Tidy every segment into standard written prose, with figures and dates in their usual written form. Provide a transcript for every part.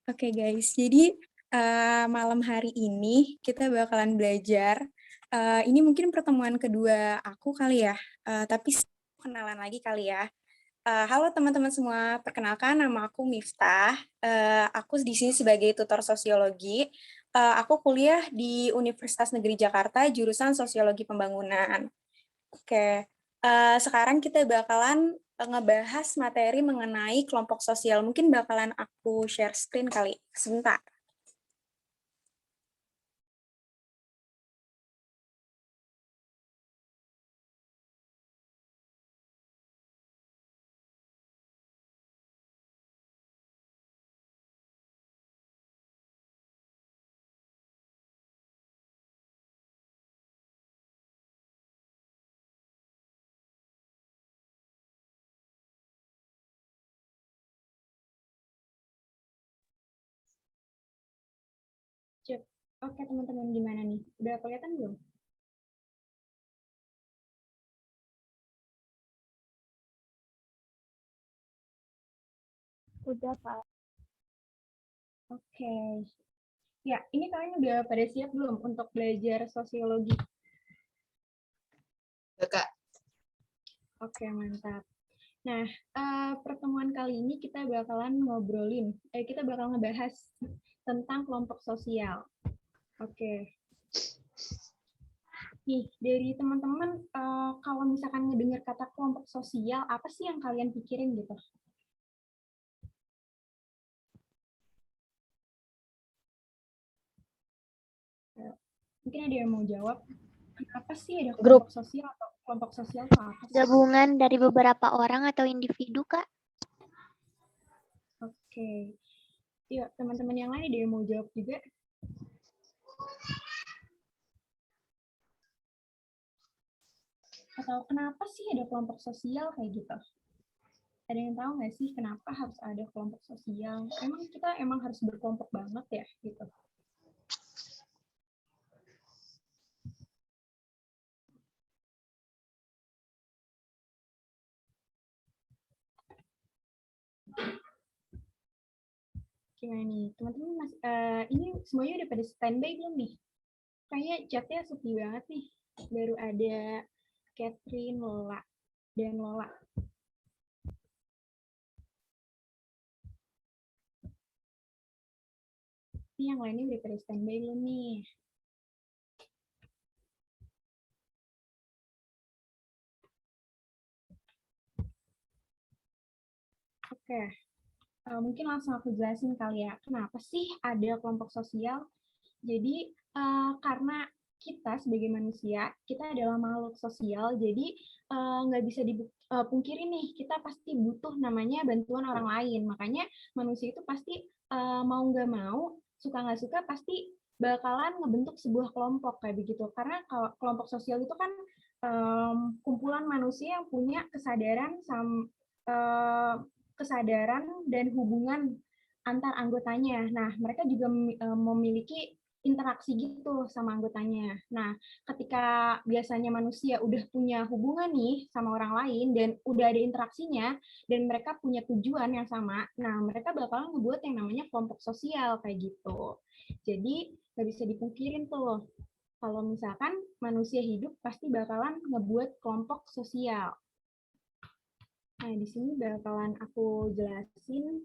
Oke guys, jadi, malam hari ini kita bakalan belajar, ini mungkin pertemuan kedua aku kali ya, tapi kenalan lagi kali ya. Halo teman-teman semua, perkenalkan nama aku Miftah, aku di sini sebagai tutor sosiologi, aku kuliah di Universitas Negeri Jakarta jurusan Sosiologi Pembangunan. Oke, sekarang kita bakalan, ngebahas materi mengenai kelompok sosial. Mungkin bakalan aku share screen kali, sebentar. Cek. Oke teman-teman, gimana nih? Udah kelihatan belum? Udah, Pak. Oke. Ya, ini kalian udah pada siap belum untuk belajar sosiologi? Ya, Kak. Oke, mantap. Nah, pertemuan kali ini kita bakalan kita bakal ngebahas tentang kelompok sosial. Oke. Nih, dari teman-teman, kalau misalkan ngedengar kata kelompok sosial, apa sih yang kalian pikirin gitu? Mungkin ada yang mau jawab, kenapa sih ada Grup kelompok sosial atau kelompok sosial itu apa sih? gabungan dari beberapa orang atau individu, Kak. Oke. Yuk, teman-teman yang lain ada yang mau jawab juga? Atau kenapa sih ada kelompok sosial kayak gitu? Ada yang tahu nggak sih kenapa harus ada kelompok sosial? Emang kita harus berkelompok banget ya gitu? Gimana nih, teman-teman ini semuanya udah pada standby belum nih? Kayaknya chatnya sepi banget nih. Baru ada Catherine, Lola, dan Lola. Ini yang lainnya udah pada standby belum nih? Oke, mungkin langsung aku jelasin kali ya, kenapa sih ada kelompok sosial? Jadi, karena kita sebagai manusia, kita adalah makhluk sosial, jadi nggak bisa dipungkiri nih, kita pasti butuh namanya bantuan orang lain. Makanya manusia itu pasti mau nggak mau, suka nggak suka, pasti bakalan ngebentuk sebuah kelompok kayak begitu. Karena kalau kelompok sosial itu kan kumpulan manusia yang punya kesadaran dan hubungan antar anggotanya. Nah, mereka juga memiliki interaksi gitu sama anggotanya. Nah, ketika biasanya manusia udah punya hubungan nih sama orang lain dan udah ada interaksinya dan mereka punya tujuan yang sama, nah mereka bakalan ngebuat yang namanya kelompok sosial kayak gitu. Jadi nggak bisa dipungkirin tuh kalau misalkan manusia hidup pasti bakalan ngebuat kelompok sosial. Nah, di sini bakalan aku jelasin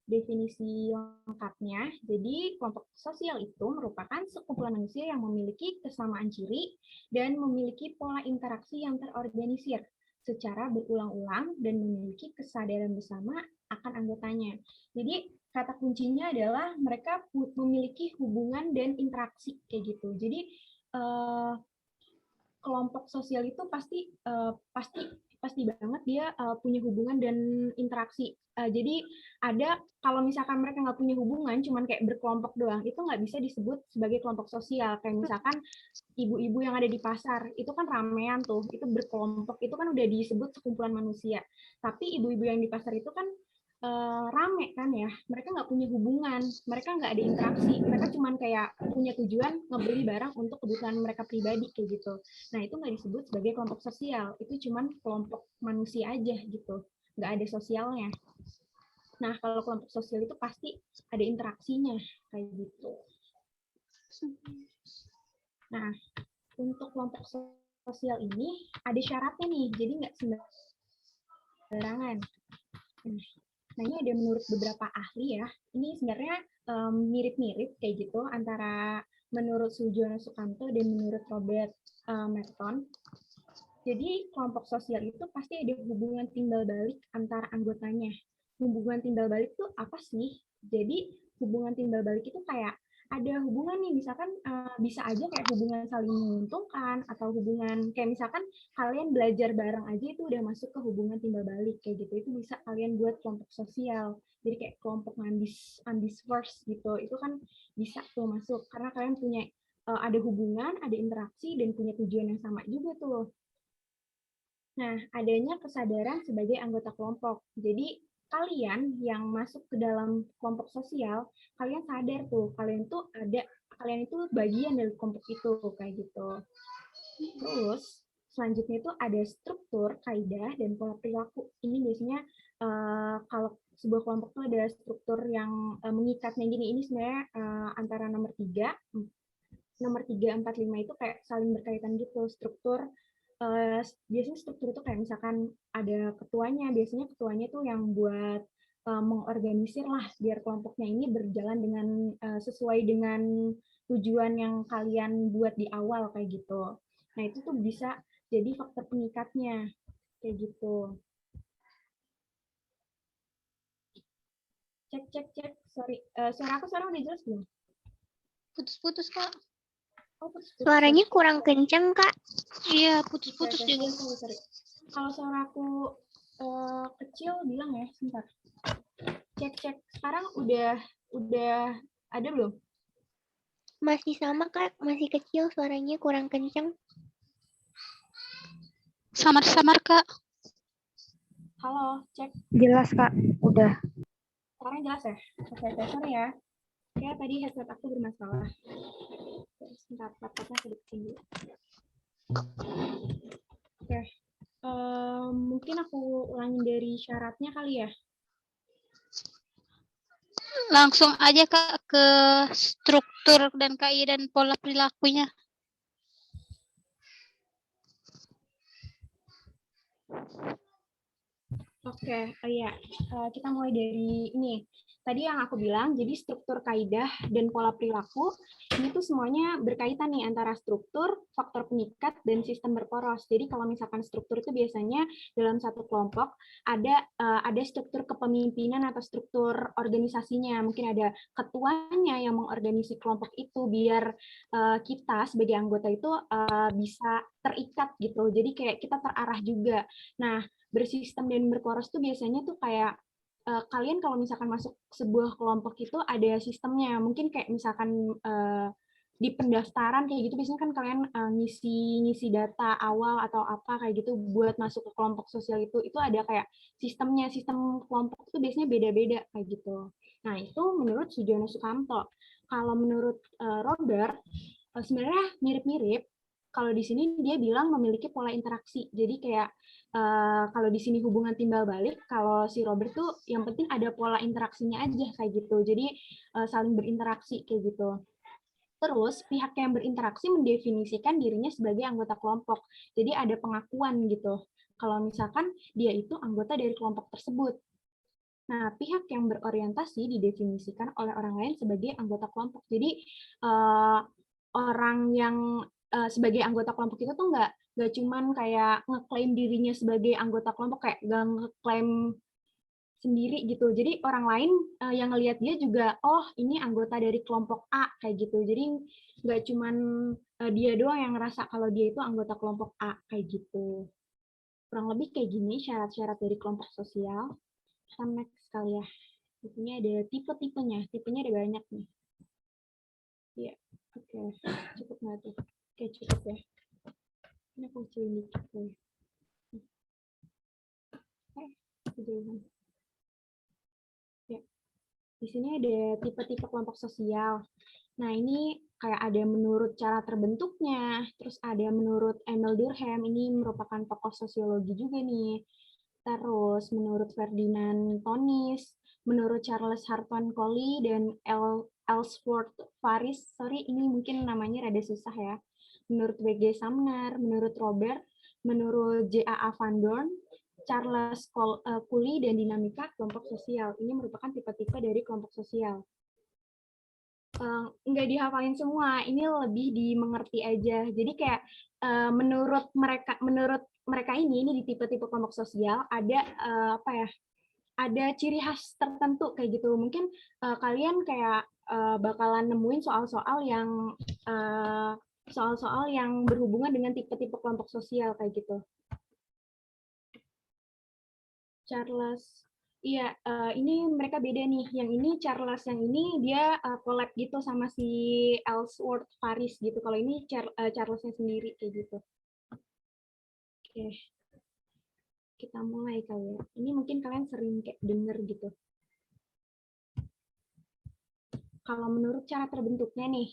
definisi lengkapnya. Jadi, kelompok sosial itu merupakan sekumpulan manusia yang memiliki kesamaan ciri dan memiliki pola interaksi yang terorganisir secara berulang-ulang dan memiliki kesadaran bersama akan anggotanya. Jadi, kata kuncinya adalah mereka memiliki hubungan dan interaksi kayak gitu. Jadi, kelompok sosial itu pasti banget dia punya hubungan dan interaksi. Jadi ada kalau misalkan mereka nggak punya hubungan, cuman kayak berkelompok doang, itu nggak bisa disebut sebagai kelompok sosial. Kayak misalkan ibu-ibu yang ada di pasar, itu kan ramean tuh, itu berkelompok, itu kan udah disebut sekumpulan manusia. Tapi ibu-ibu yang di pasar itu kan rame kan ya, mereka nggak punya hubungan, mereka nggak ada interaksi, mereka cuma kayak punya tujuan ngebeli barang untuk kebutuhan mereka pribadi kayak gitu. Nah itu nggak disebut sebagai kelompok sosial, itu cuma kelompok manusia aja gitu, nggak ada sosialnya. Nah, kalau kelompok sosial itu pasti ada interaksinya, kayak gitu. Nah, untuk kelompok sosial ini ada syaratnya nih, jadi nggak sembarangan. Nah, ini ada menurut beberapa ahli ya, ini sebenarnya mirip-mirip kayak gitu antara menurut Sujono Sukanto dan menurut Robert Merton. Jadi kelompok sosial itu pasti ada hubungan timbal balik antara anggotanya. Hubungan timbal balik itu apa sih? Jadi hubungan timbal balik itu kayak ada hubungan nih, misalkan bisa aja kayak hubungan saling menguntungkan atau hubungan kayak misalkan kalian belajar bareng aja itu udah masuk ke hubungan timbal balik kayak gitu. Itu bisa kalian buat kelompok sosial. Jadi kayak kelompok ambis first gitu. Itu kan bisa tuh masuk karena kalian punya ada hubungan, ada interaksi dan punya tujuan yang sama juga tuh. Nah, adanya kesadaran sebagai anggota kelompok. Jadi, kalian yang masuk ke dalam kelompok sosial, kalian sadar tuh, kalian itu bagian dari kelompok itu, kayak gitu. Terus, selanjutnya itu ada struktur, kaidah, dan pola perilaku. Ini biasanya kalau sebuah kelompok itu ada struktur yang mengikatnya gini. Ini sebenarnya antara nomor 3, 4, 5 itu kayak saling berkaitan gitu. Struktur biasanya struktur itu kayak misalkan ada ketuanya, biasanya ketuanya tuh yang buat mengorganisir lah biar kelompoknya ini berjalan dengan sesuai dengan tujuan yang kalian buat di awal kayak gitu. Nah, itu tuh bisa jadi faktor pengikatnya kayak gitu. Cek cek cek, sorry. Suara aku sekarang udah jelas belum? Putus-putus, Kak. Oh, putus-putus. Suaranya kurang kenceng, Kak. Iya, putus-putus Oke, juga. sorry. Kalau suara aku kecil bilang ya, sebentar. Cek. Sekarang udah ada belum? Masih sama, Kak. Masih kecil, suaranya kurang kenceng. Samar-samar, Kak. Halo, cek. Jelas, Kak. Udah. Sekarang jelas ya? Oke, sorry ya. Ya, tadi headset aku bermasalah. Sebentar, laptopnya aku deketin dulu. Oke. Mungkin aku ulangin dari syaratnya kali ya. Langsung aja, Kak, ke struktur dan kaidah dan pola perilakunya. Oke, iya. Kita mulai dari ini. Tadi yang aku bilang, jadi struktur kaidah dan pola perilaku, ini tuh semuanya berkaitan nih antara struktur, faktor pengikat, dan sistem berporos. Jadi kalau misalkan struktur itu biasanya dalam satu kelompok ada struktur kepemimpinan atau struktur organisasinya. Mungkin ada ketuanya yang mengorganisasi kelompok itu biar kita sebagai anggota itu bisa terikat gitu. Jadi kayak kita terarah juga. Nah, bersistem dan berporos tuh biasanya tuh kayak kalian kalau misalkan masuk sebuah kelompok itu ada sistemnya. Mungkin kayak misalkan di pendaftaran kayak gitu biasanya kan kalian ngisi data awal atau apa kayak gitu buat masuk ke kelompok sosial itu ada kayak sistemnya. Sistem kelompok itu biasanya beda-beda kayak gitu. Nah, itu menurut Sujono Sukanto. Kalau menurut Robert sebenarnya mirip-mirip. Kalau di sini dia bilang memiliki pola interaksi. Jadi kayak kalau di sini hubungan timbal balik, kalau si Robert tuh yang penting ada pola interaksinya aja kayak gitu. Jadi saling berinteraksi kayak gitu. Terus pihak yang berinteraksi mendefinisikan dirinya sebagai anggota kelompok. Jadi ada pengakuan gitu. Kalau misalkan dia itu anggota dari kelompok tersebut. Nah, pihak yang berorientasi didefinisikan oleh orang lain sebagai anggota kelompok. Jadi orang yang sebagai anggota kelompok itu tuh nggak cuman kayak ngeklaim dirinya sebagai anggota kelompok, kayak nggak ngeklaim sendiri gitu. Jadi orang lain yang ngelihat dia juga, oh ini anggota dari kelompok A kayak gitu. Jadi nggak cuman dia doang yang ngerasa kalau dia itu anggota kelompok A kayak gitu. Kurang lebih kayak gini syarat-syarat dari kelompok sosial. Kita next kali ya. Tipenya ada tipenya ada banyak nih. Iya, oke. Cukup nggak tuh? Oke, cukup ya. Ini aku kecilin dikit tuh. Kejauhan. Ya, di sini ada tipe-tipe kelompok sosial. Nah, ini kayak ada menurut cara terbentuknya, terus ada menurut Emil Durkheim, ini merupakan tokoh sosiologi juga nih. Terus menurut Ferdinand Tonis, menurut Charles Harton Collie dan Ellsworth Faris, sorry ini mungkin namanya rada susah ya. Menurut W.G. Sumner, menurut Robert, menurut J.A.A. Van Dorn, Charles Cooley, dan dinamika kelompok sosial. Ini merupakan tipe-tipe dari kelompok sosial. Nggak dihafalin semua, ini lebih dimengerti aja. Jadi kayak menurut mereka ini di tipe-tipe kelompok sosial ada ada ciri khas tertentu kayak gitu. Mungkin kalian kayak bakalan nemuin soal-soal yang berhubungan dengan tipe-tipe kelompok sosial kayak gitu. Charles, iya, ini mereka beda nih. Yang ini Charles yang ini dia collab gitu sama si Ellsworth Faris gitu. Kalau ini Charlesnya sendiri kayak gitu. Oke, kita mulai kali ya. Ini mungkin kalian sering kayak denger gitu. Kalau menurut cara terbentuknya nih,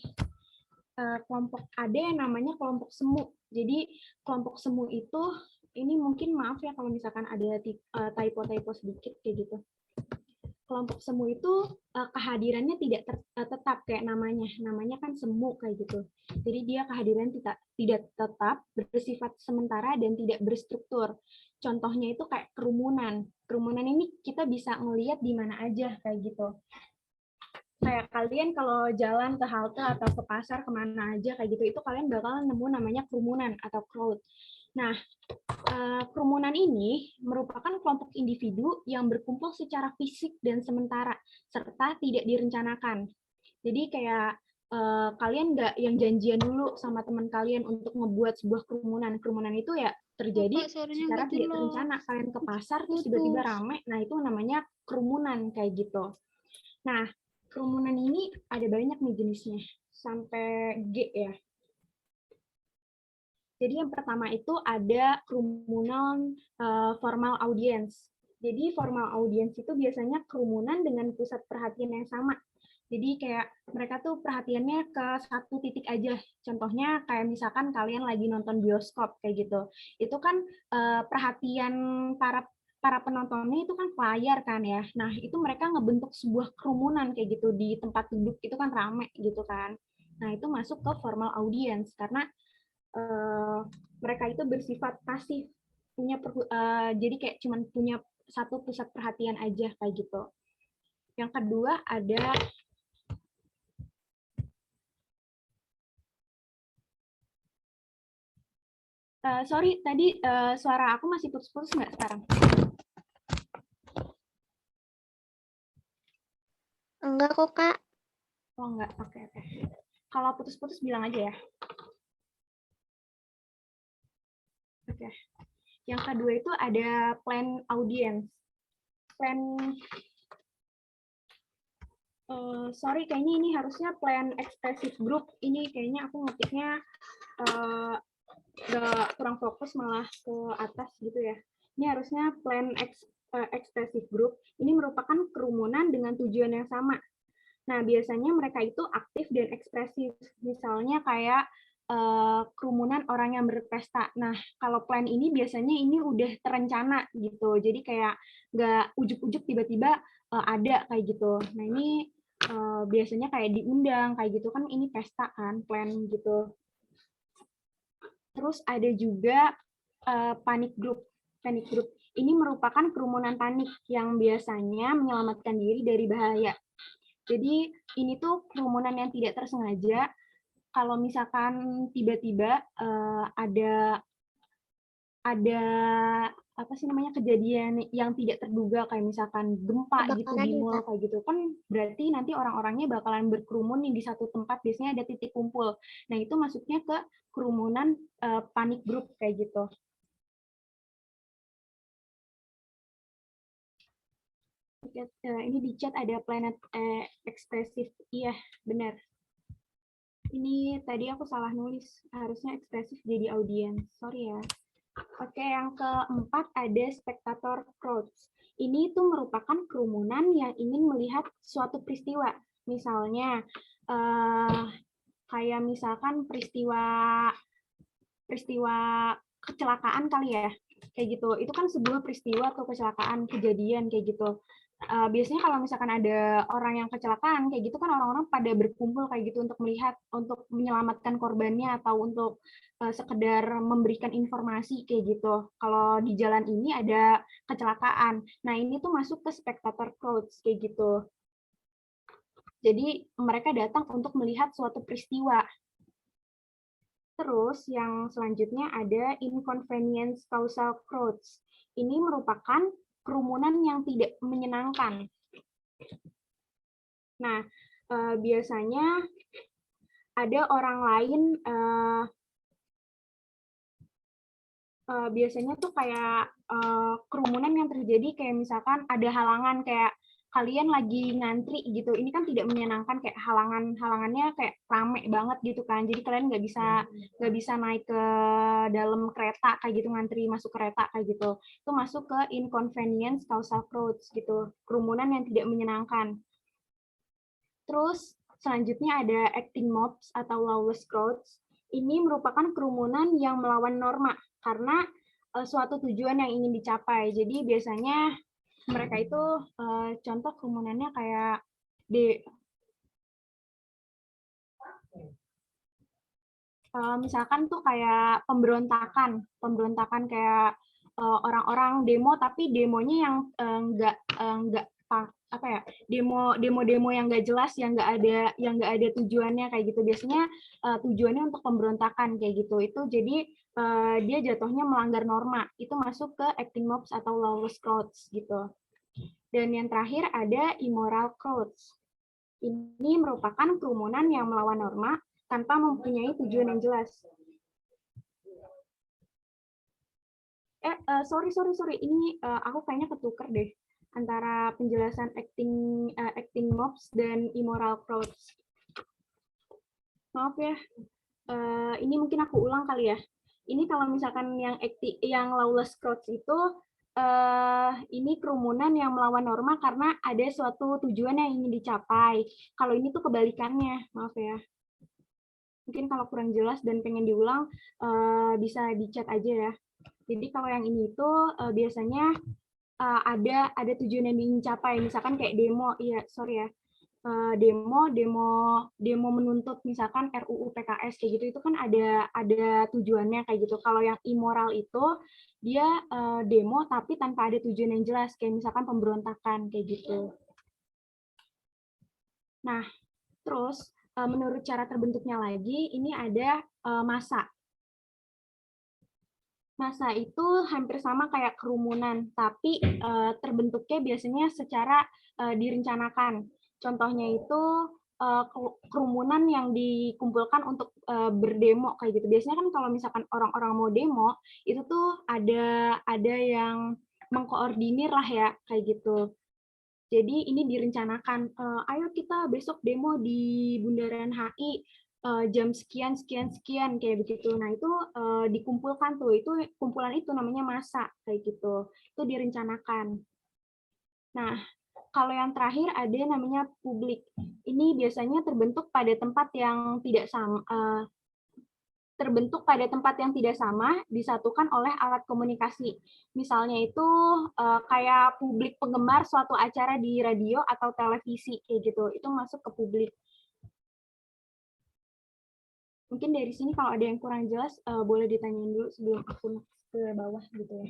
kelompok ada yang namanya kelompok semu. Jadi kelompok semu itu ini mungkin maaf ya kalau misalkan ada typo sedikit kayak gitu. Kelompok semu itu kehadirannya tidak tetap kayak namanya kan semu kayak gitu. Jadi dia kehadiran tidak tetap, bersifat sementara dan tidak berstruktur. Contohnya itu kayak kerumunan. Kerumunan ini kita bisa ngelihat di mana aja kayak gitu. Kayak kalian kalau jalan ke halte atau ke pasar kemana aja kayak gitu, itu kalian bakal nemu namanya kerumunan atau crowd. Nah, kerumunan ini merupakan kelompok individu yang berkumpul secara fisik dan sementara, serta tidak direncanakan. Jadi kayak kalian nggak yang janjian dulu sama teman kalian untuk ngebuat sebuah kerumunan. Kerumunan itu ya terjadi secara tidak terencana. Kalian ke pasar terus tiba-tiba rame, nah itu namanya kerumunan kayak gitu. Nah, kerumunan ini ada banyak nih jenisnya, sampai G ya. Jadi yang pertama itu ada kerumunan formal audience. Jadi formal audience itu biasanya kerumunan dengan pusat perhatian yang sama. Jadi kayak mereka tuh perhatiannya ke satu titik aja. Contohnya kayak misalkan kalian lagi nonton bioskop kayak gitu. Itu kan perhatian para penontonnya itu kan layar kan ya. Nah, itu mereka ngebentuk sebuah kerumunan kayak gitu di tempat duduk itu kan rame gitu kan. Nah, itu masuk ke formal audience karena mereka itu bersifat pasif, jadi kayak cuman punya satu pusat perhatian aja kayak gitu. Yang kedua ada sorry tadi suara aku masih putus-putus nggak sekarang? Enggak kok, Kak. Oh enggak, oke. Kalau putus-putus bilang aja ya. Oke. Yang kedua itu ada plan audience. Sorry, kayaknya ini harusnya plan expressive group. Ini kayaknya aku ngetiknya kurang fokus malah ke atas gitu ya. Ini harusnya plan expressive group. Ini merupakan kerumunan dengan tujuan yang sama. Nah, biasanya mereka itu aktif dan ekspresif. Misalnya kayak kerumunan orang yang berpesta. Nah, kalau plan ini biasanya ini udah terencana gitu. Jadi kayak nggak ujuk-ujuk tiba-tiba ada kayak gitu. Nah, ini biasanya kayak diundang kayak gitu kan, ini pesta kan, plan gitu. Terus ada juga panic group. Panic group ini merupakan kerumunan panik yang biasanya menyelamatkan diri dari bahaya. Jadi ini tuh kerumunan yang tidak tersengaja. Kalau misalkan tiba-tiba ada apa sih namanya kejadian yang tidak terduga kayak misalkan gempa gitu di mall kayak gitu kan, berarti nanti orang-orangnya bakalan berkerumun di satu tempat, biasanya ada titik kumpul. Nah, itu masuknya ke kerumunan panic group kayak gitu. Ini di chat ada planet ekspresif. Iya, benar. Ini tadi aku salah nulis. Harusnya ekspresif jadi audiens. Sorry ya. Oke, yang keempat ada spektator crowds. Ini tuh merupakan kerumunan yang ingin melihat suatu peristiwa. Misalnya, kayak misalkan peristiwa kecelakaan kali ya. Kayak gitu. Itu kan sebuah peristiwa atau kecelakaan, kejadian kayak gitu. Biasanya kalau misalkan ada orang yang kecelakaan kayak gitu kan orang-orang pada berkumpul kayak gitu untuk melihat, untuk menyelamatkan korbannya atau untuk sekedar memberikan informasi kayak gitu. Kalau di jalan ini ada kecelakaan. Nah, ini tuh masuk ke spectator crowds kayak gitu. Jadi mereka datang untuk melihat suatu peristiwa. Terus yang selanjutnya ada inconvenience causal crowds. Ini merupakan kerumunan yang tidak menyenangkan. Nah, biasanya ada orang lain, biasanya tuh kayak kerumunan yang terjadi kayak misalkan ada halangan kayak kalian lagi ngantri gitu. Ini kan tidak menyenangkan kayak halangannya kayak rame banget gitu kan. Jadi kalian nggak bisa naik ke dalam kereta kayak gitu, ngantri masuk kereta kayak gitu. Itu masuk ke inconvenience causal crowds gitu. Kerumunan yang tidak menyenangkan. Terus selanjutnya ada acting mobs atau lawless crowds. Ini merupakan kerumunan yang melawan norma karena suatu tujuan yang ingin dicapai. Jadi biasanya mereka itu contoh kerumunannya kayak misalkan tuh kayak pemberontakan kayak orang-orang demo tapi demonya yang nggak apa ya, demo yang nggak jelas, yang nggak ada tujuannya kayak gitu. Biasanya tujuannya untuk pemberontakan kayak gitu. Itu jadi dia jatuhnya melanggar norma. Itu masuk ke acting mobs atau lawless crowds gitu. Dan yang terakhir ada immoral crowds. Ini merupakan kerumunan yang melawan norma tanpa mempunyai tujuan yang jelas. Sorry. Ini aku kayaknya ketuker deh antara penjelasan acting mobs dan immoral crowds. Maaf ya. Ini mungkin aku ulang kali ya. Ini kalau misalkan yang lawless crowds itu ini kerumunan yang melawan norma karena ada suatu tujuan yang ingin dicapai. Kalau ini tuh kebalikannya, maaf ya. Mungkin kalau kurang jelas dan pengen diulang, bisa di chat aja ya. Jadi kalau yang ini itu biasanya ada tujuan yang ingin dicapai, misalkan kayak demo, iya sorry ya, demo menuntut misalkan RUU PKS kayak gitu, itu kan ada tujuannya kayak gitu. Kalau yang immoral itu dia demo tapi tanpa ada tujuan yang jelas, kayak misalkan pemberontakan kayak gitu. Nah, terus menurut cara terbentuknya lagi, ini ada massa. Massa itu hampir sama kayak kerumunan, tapi terbentuknya biasanya secara direncanakan. Contohnya itu kerumunan yang dikumpulkan untuk berdemo kayak gitu. Biasanya kan kalau misalkan orang-orang mau demo, itu tuh ada yang mengkoordinir lah ya kayak gitu. Jadi ini direncanakan, ayo kita besok demo di Bundaran HI jam sekian kayak begitu. Nah itu dikumpulkan tuh, itu kumpulan itu namanya massa kayak gitu. Itu direncanakan. Nah kalau yang terakhir ada namanya publik. Ini biasanya terbentuk pada tempat yang tidak sama. Disatukan oleh alat komunikasi. Misalnya itu kayak publik penggemar suatu acara di radio atau televisi kayak gitu. Itu masuk ke publik. Mungkin dari sini kalau ada yang kurang jelas boleh ditanyain dulu sebelum aku ke bawah gitu ya.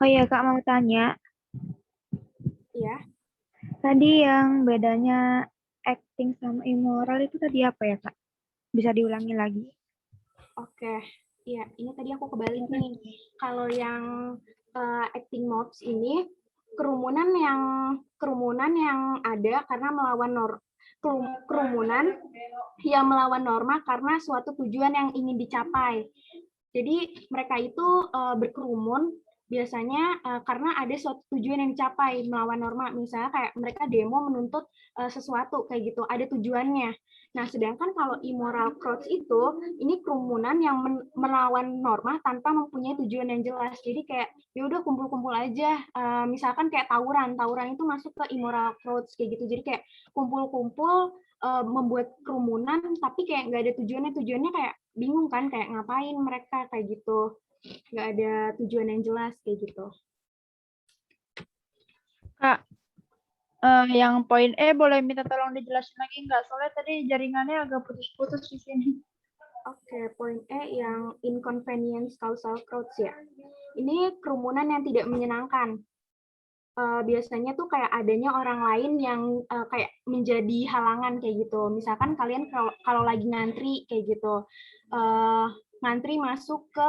Oh iya Kak, mau tanya. Iya. Tadi yang bedanya acting sama immoral itu tadi apa ya Kak? Bisa diulangi lagi? Oke. Iya, ini tadi aku kebalik nih. Kalau yang acting mobs ini kerumunan yang ada karena melawan norma karena suatu tujuan yang ingin dicapai. Jadi mereka itu berkerumun biasanya karena ada suatu tujuan yang dicapai melawan norma. Misalnya kayak mereka demo menuntut sesuatu kayak gitu, ada tujuannya. Nah, sedangkan kalau immoral crowds itu, ini kerumunan yang melawan norma tanpa mempunyai tujuan yang jelas. Jadi kayak ya udah kumpul-kumpul aja. Misalkan kayak tawuran itu masuk ke immoral crowds kayak gitu. Jadi kayak kumpul-kumpul membuat kerumunan tapi kayak nggak ada tujuannya kayak bingung kan kayak ngapain mereka kayak gitu. nggak ada tujuan yang jelas kayak gitu. Kak, yang poin E boleh minta tolong dijelasin lagi nggak? Soalnya tadi jaringannya agak putus-putus di sini. Oke, poin E yang inconvenience causal crowds ya. Ini kerumunan yang tidak menyenangkan. Biasanya tuh kayak adanya orang lain yang kayak menjadi halangan kayak gitu. Misalkan kalian kalau lagi ngantri kayak gitu, ngantri masuk ke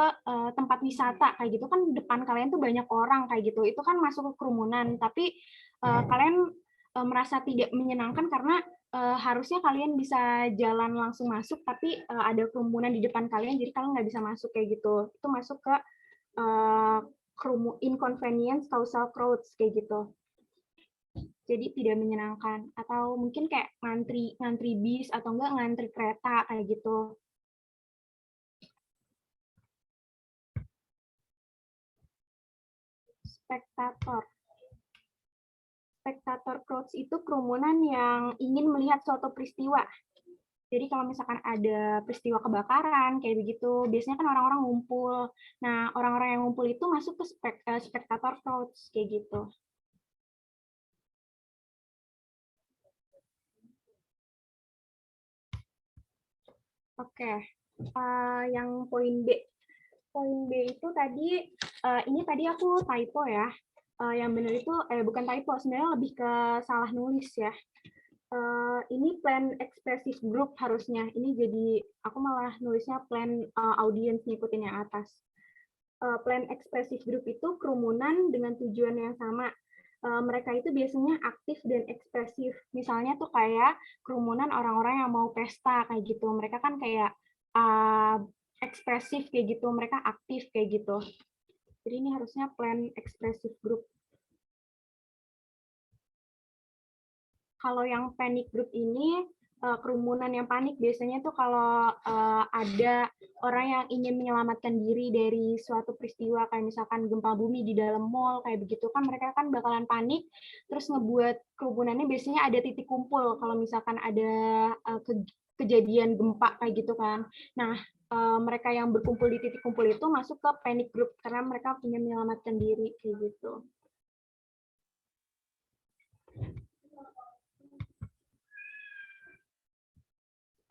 tempat wisata kayak gitu kan depan kalian tuh banyak orang kayak gitu. Itu kan masuk ke kerumunan, tapi kalian merasa tidak menyenangkan karena harusnya kalian bisa jalan langsung masuk, tapi ada kerumunan di depan kalian, jadi kalian nggak bisa masuk kayak gitu. Itu masuk ke inconvenience causal crowds kayak gitu. Jadi tidak menyenangkan. Atau mungkin kayak ngantri bis atau enggak ngantri kereta kayak gitu. Spektator. Spektator crowds itu kerumunan yang ingin melihat suatu peristiwa. Jadi kalau misalkan ada peristiwa kebakaran kayak begitu, biasanya kan orang-orang ngumpul. Nah, orang-orang yang ngumpul itu masuk ke spektator crowds kayak gitu. Oke, yang poin B. Poin B itu tadi, ini tadi aku typo ya. Yang benar itu, bukan typo, sebenarnya lebih ke salah nulis ya. Ini plan expressive group harusnya. Ini jadi, aku malah nulisnya plan audience ngikutin yang atas. Plan expressive group itu kerumunan dengan tujuan yang sama. Mereka itu biasanya aktif dan ekspresif. Misalnya tuh kayak kerumunan orang-orang yang mau pesta kayak gitu. Mereka kan kayak ekspresif kayak gitu, mereka aktif kayak gitu. Jadi ini harusnya plan expressive group. Kalau yang panic group ini kerumunan yang panik biasanya tuh kalau ada orang yang ingin menyelamatkan diri dari suatu peristiwa kayak misalkan gempa bumi di dalam mall kayak begitu kan mereka kan bakalan panik terus ngebuat kerumunannya biasanya ada titik kumpul kalau misalkan ada kejadian gempa kayak gitu kan. Nah, mereka yang berkumpul di titik kumpul itu masuk ke panic group karena mereka ingin menyelamatkan diri kayak gitu.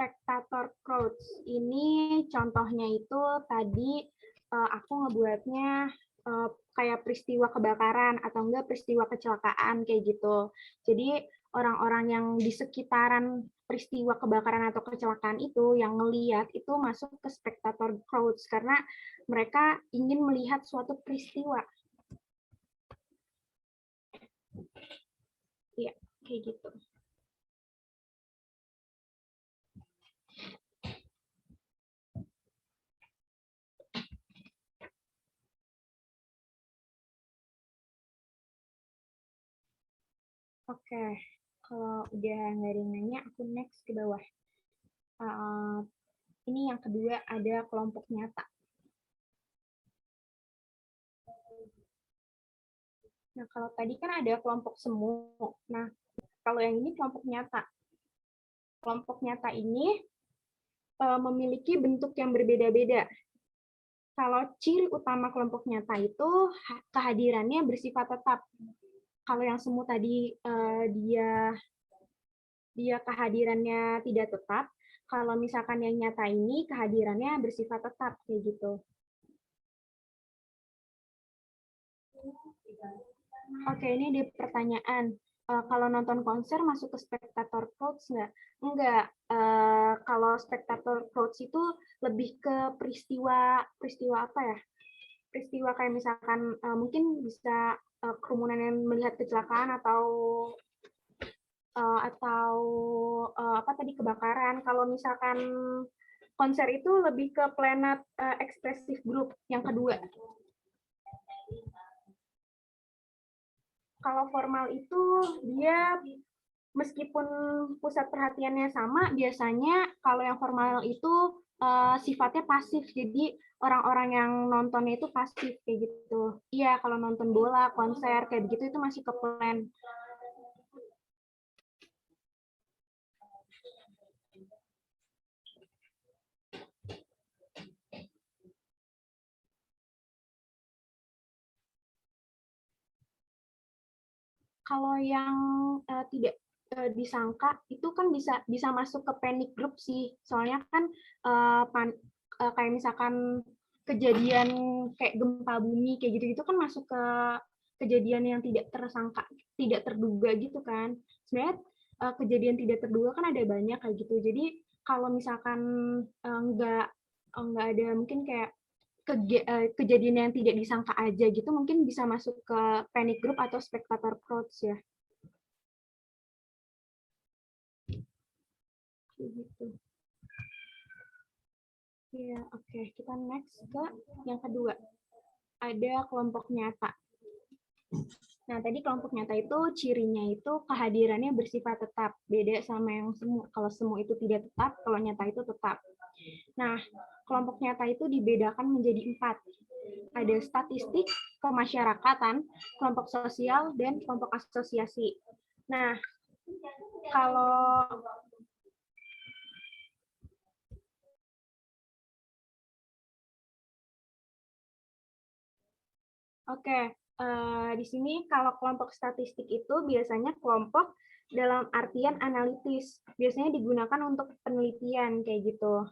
Spectator crowds ini contohnya itu tadi aku ngebuatnya kayak peristiwa kebakaran atau enggak peristiwa kecelakaan kayak gitu. Jadi orang-orang yang di sekitaran peristiwa kebakaran atau kecelakaan itu yang ngelihat itu masuk ke spectator crowds karena mereka ingin melihat suatu peristiwa. Iya, kayak gitu. Oke, kalau udah nggak ada yang nanya, aku next ke bawah. Ini yang kedua ada kelompok nyata. Nah, kalau tadi kan ada kelompok semu. Nah, kalau yang ini kelompok nyata. Kelompok nyata ini memiliki bentuk yang berbeda-beda. Kalau ciri utama kelompok nyata itu kehadirannya bersifat tetap. Kalau yang semu tadi dia kehadirannya tidak tetap. Kalau misalkan yang nyata ini kehadirannya bersifat tetap kayak gitu. Oke, ini di pertanyaan. Kalau nonton konser masuk ke spectator crowds nggak? Enggak. Kalau spectator crowds itu lebih ke peristiwa apa ya? Peristiwa kayak misalkan mungkin bisa kerumunan yang melihat kecelakaan atau apa tadi kebakaran. Kalau misalkan konser itu lebih ke planet expressive group yang kedua. Kalau formal itu dia meskipun pusat perhatiannya sama, biasanya kalau yang formal itu sifatnya pasif. Jadi orang-orang yang nontonnya itu pasif kayak gitu. Iya, kalau nonton bola, konser kayak begitu itu masih ke plan. Kalau yang tidak disangka itu kan bisa masuk ke panic group sih. Soalnya kan kayak misalkan kejadian kayak gempa bumi kayak gitu-gitu kan masuk ke kejadian yang tidak tersangka, tidak terduga gitu kan. Sebenarnya kejadian tidak terduga kan ada banyak kayak gitu. Jadi kalau misalkan nggak ada mungkin kayak kejadian yang tidak disangka aja gitu mungkin bisa masuk ke panic group atau spectator crowds ya. Gitu. Ya, oke. Kita next ke yang kedua. Ada kelompok nyata. Nah, tadi kelompok nyata itu cirinya itu kehadirannya bersifat tetap. Beda sama yang semu. Kalau semu itu tidak tetap, kalau nyata itu tetap. Nah, kelompok nyata itu dibedakan menjadi 4. Ada statistik, kemasyarakatan, kelompok sosial, dan kelompok asosiasi. Nah, kalau Oke, di sini kalau kelompok statistik itu biasanya kelompok dalam artian analitis, biasanya digunakan untuk penelitian kayak gitu.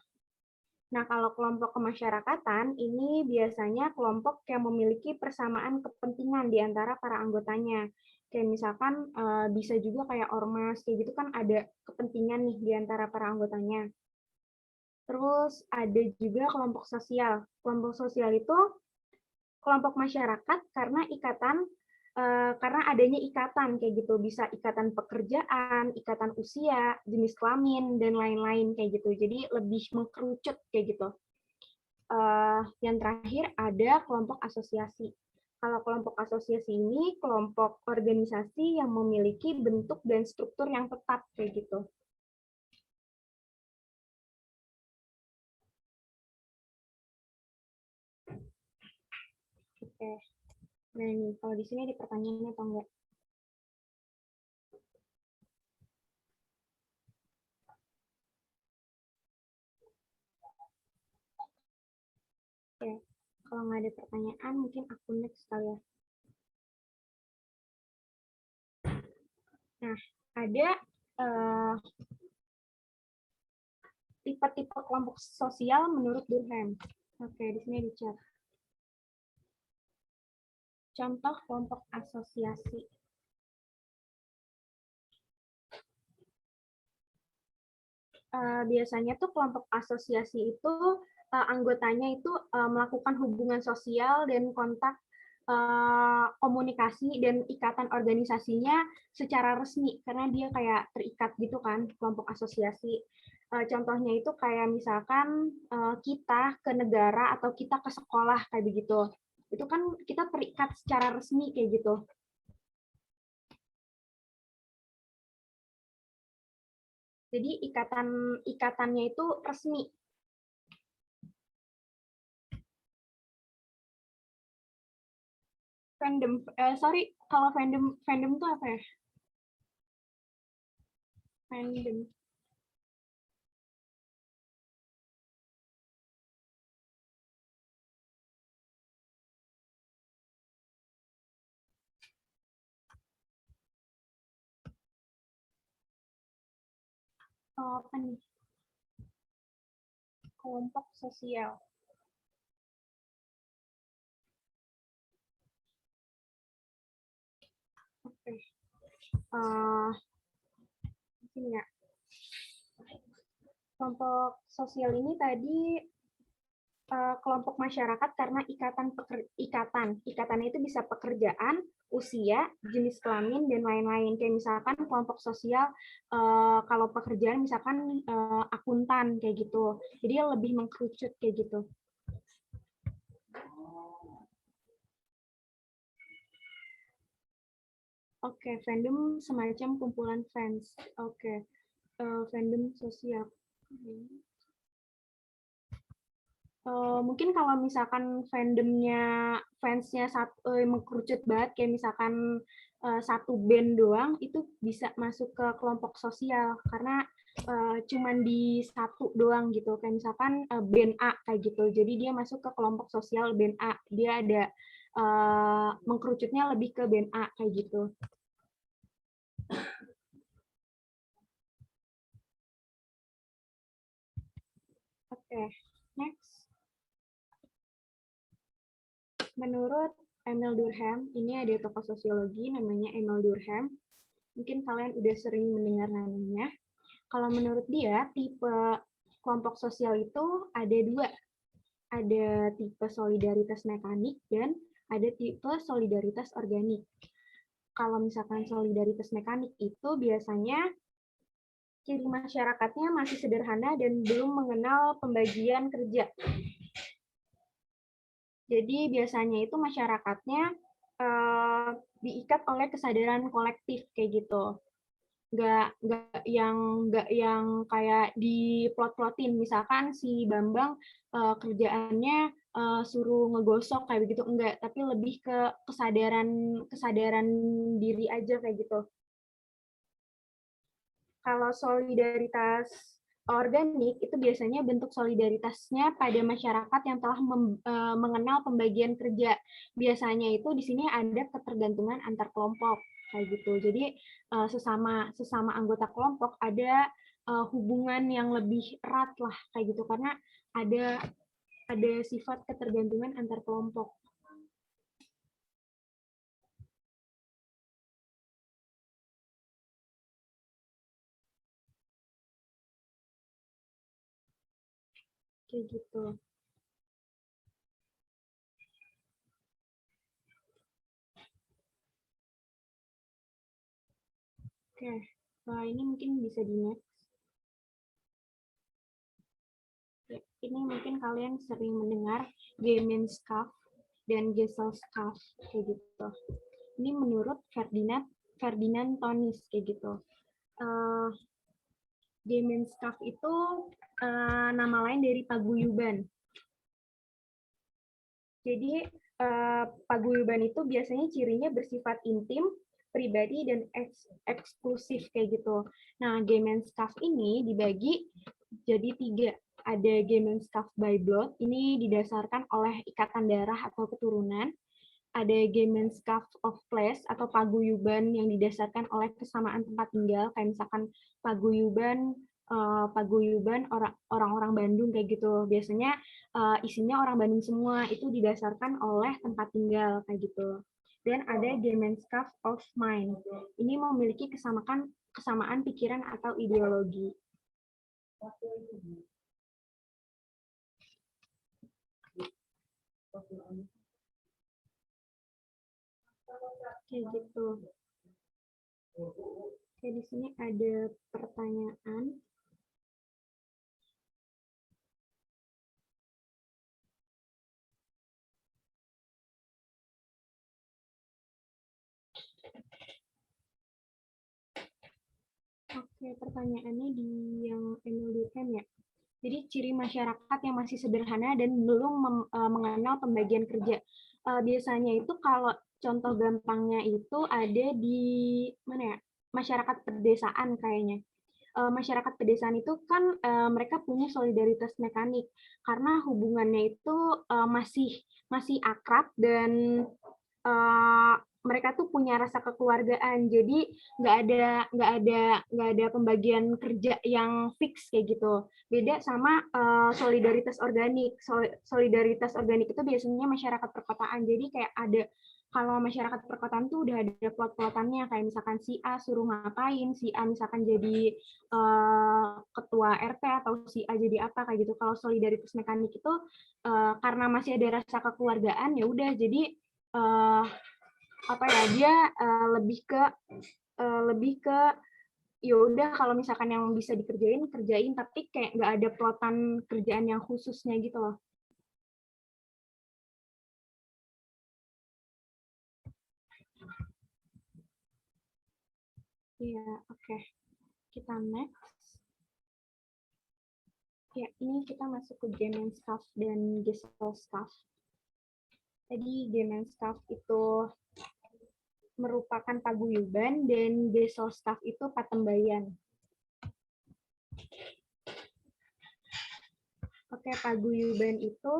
Nah, kalau kelompok kemasyarakatan ini biasanya kelompok yang memiliki persamaan kepentingan di antara para anggotanya. Kayak misalkan bisa juga kayak ormas kayak gitu kan ada kepentingan nih di antara para anggotanya. Terus ada juga kelompok sosial. Kelompok sosial itu kelompok masyarakat karena adanya ikatan kayak gitu, bisa ikatan pekerjaan, ikatan usia, jenis kelamin dan lain-lain kayak gitu. Jadi lebih mengkerucut kayak gitu. Yang terakhir ada kelompok asosiasi. Kalau kelompok asosiasi ini kelompok organisasi yang memiliki bentuk dan struktur yang tetap kayak gitu. Oke. Nah ini kalau di sini ada pertanyaannya atau enggak? Oke. Kalau nggak ada pertanyaan, mungkin aku next kali ya. Nah, ada tipe-tipe kelompok sosial menurut Durkheim. Oke, di sini dicat. Contoh kelompok asosiasi. Biasanya tuh kelompok asosiasi itu anggotanya itu melakukan hubungan sosial dan kontak komunikasi dan ikatan organisasinya secara resmi karena dia kayak terikat gitu kan kelompok asosiasi. Contohnya itu kayak misalkan kita ke negara atau kita ke sekolah kayak begitu. Itu kan kita terikat secara resmi kayak gitu. Jadi ikatannya itu resmi. Fandom, sorry, kalau fandom itu apa ya? Fandom. Apa nih? Kelompok sosial. Oke. Sini ya. Kelompok sosial ini tadi kelompok masyarakat karena ikatan itu bisa pekerjaan, usia, jenis kelamin dan lain-lain. Kayak misalkan kelompok sosial kalau pekerjaan misalkan akuntan kayak gitu. Jadi lebih mengkerucut kayak gitu. Oke, fandom semacam kumpulan fans. Oke, fandom sosial. Mungkin kalau misalkan fansnya mengkerucut banget, kayak misalkan satu band doang, itu bisa masuk ke kelompok sosial karena cuman di satu doang gitu. Kayak misalkan band A kayak gitu. Jadi dia masuk ke kelompok sosial band A. Dia ada mengkerucutnya lebih ke band A kayak gitu. Oke, next. Menurut Emil Durkheim, ini ada tokoh sosiologi namanya Emil Durkheim. Mungkin kalian udah sering mendengar namanya. Kalau menurut dia, tipe kelompok sosial itu ada dua. Ada tipe solidaritas mekanik dan ada tipe solidaritas organik. Kalau misalkan solidaritas mekanik itu biasanya ciri masyarakatnya masih sederhana dan belum mengenal pembagian kerja. Jadi biasanya itu masyarakatnya diikat oleh kesadaran kolektif kayak gitu. Nggak yang kayak diplot-plotin. Misalkan si Bambang kerjaannya suruh ngegosok kayak begitu, enggak, tapi lebih ke kesadaran diri aja kayak gitu. Kalau solidaritas organik itu biasanya bentuk solidaritasnya pada masyarakat yang telah mengenal pembagian kerja. Biasanya itu di sini ada ketergantungan antar kelompok kayak gitu. Jadi sesama anggota kelompok ada hubungan yang lebih erat lah kayak gitu karena ada sifat ketergantungan antar kelompok. Kayak gitu. Oke, ini mungkin bisa di next. Ya, ini mungkin kalian sering mendengar Gemeinschaft dan Gesellschaft kayak gitu. Ini menurut Ferdinand Tönnies kayak gitu. Gemeinschaft itu nama lain dari paguyuban. Jadi paguyuban itu biasanya cirinya bersifat intim, pribadi, dan eksklusif kayak gitu. Nah, Gemeinschaft ini dibagi jadi 3. Ada Gemeinschaft by blood, ini didasarkan oleh ikatan darah atau keturunan. Ada Gemeinschaft of place atau paguyuban yang didasarkan oleh kesamaan tempat tinggal, kayak misalkan paguyuban orang-orang Bandung kayak gitu. Biasanya isinya orang Bandung semua, itu didasarkan oleh tempat tinggal kayak gitu. Dan ada Gemeinschaft of mind. Ini memiliki kesamaan pikiran atau ideologi. Kayak gitu. Oke, di sini ada pertanyaan. Oke, pertanyaannya di yang Emil Durkheim ya. Jadi ciri masyarakat yang masih sederhana dan belum mengenal pembagian kerja. Biasanya itu kalau contoh gampangnya itu ada di mana ya? Masyarakat pedesaan kayaknya. Masyarakat pedesaan itu kan mereka punya solidaritas mekanik karena hubungannya itu masih akrab dan mereka tuh punya rasa kekeluargaan, jadi nggak ada pembagian kerja yang fix kayak gitu. Beda sama solidaritas organik. Solidaritas organik itu biasanya masyarakat perkotaan, jadi kayak ada, kalau masyarakat perkotaan tuh udah ada plot-plotannya, kayak misalkan si A suruh ngapain, si A misalkan jadi ketua RT atau si A jadi apa kayak gitu. Kalau solidaritas mekanik itu karena masih ada rasa kekeluargaan, ya udah, jadi dia lebih ke ya udah, kalau misalkan yang bisa kerjain, tapi kayak nggak ada plotan kerjaan yang khususnya gitu loh. Ya, oke. Kita next. Ya, ini kita masuk ke Gemeinschaft dan Gesellschaft. Tadi Gemeinschaft itu merupakan paguyuban dan Gesellschaft itu patembayan. Oke, paguyuban itu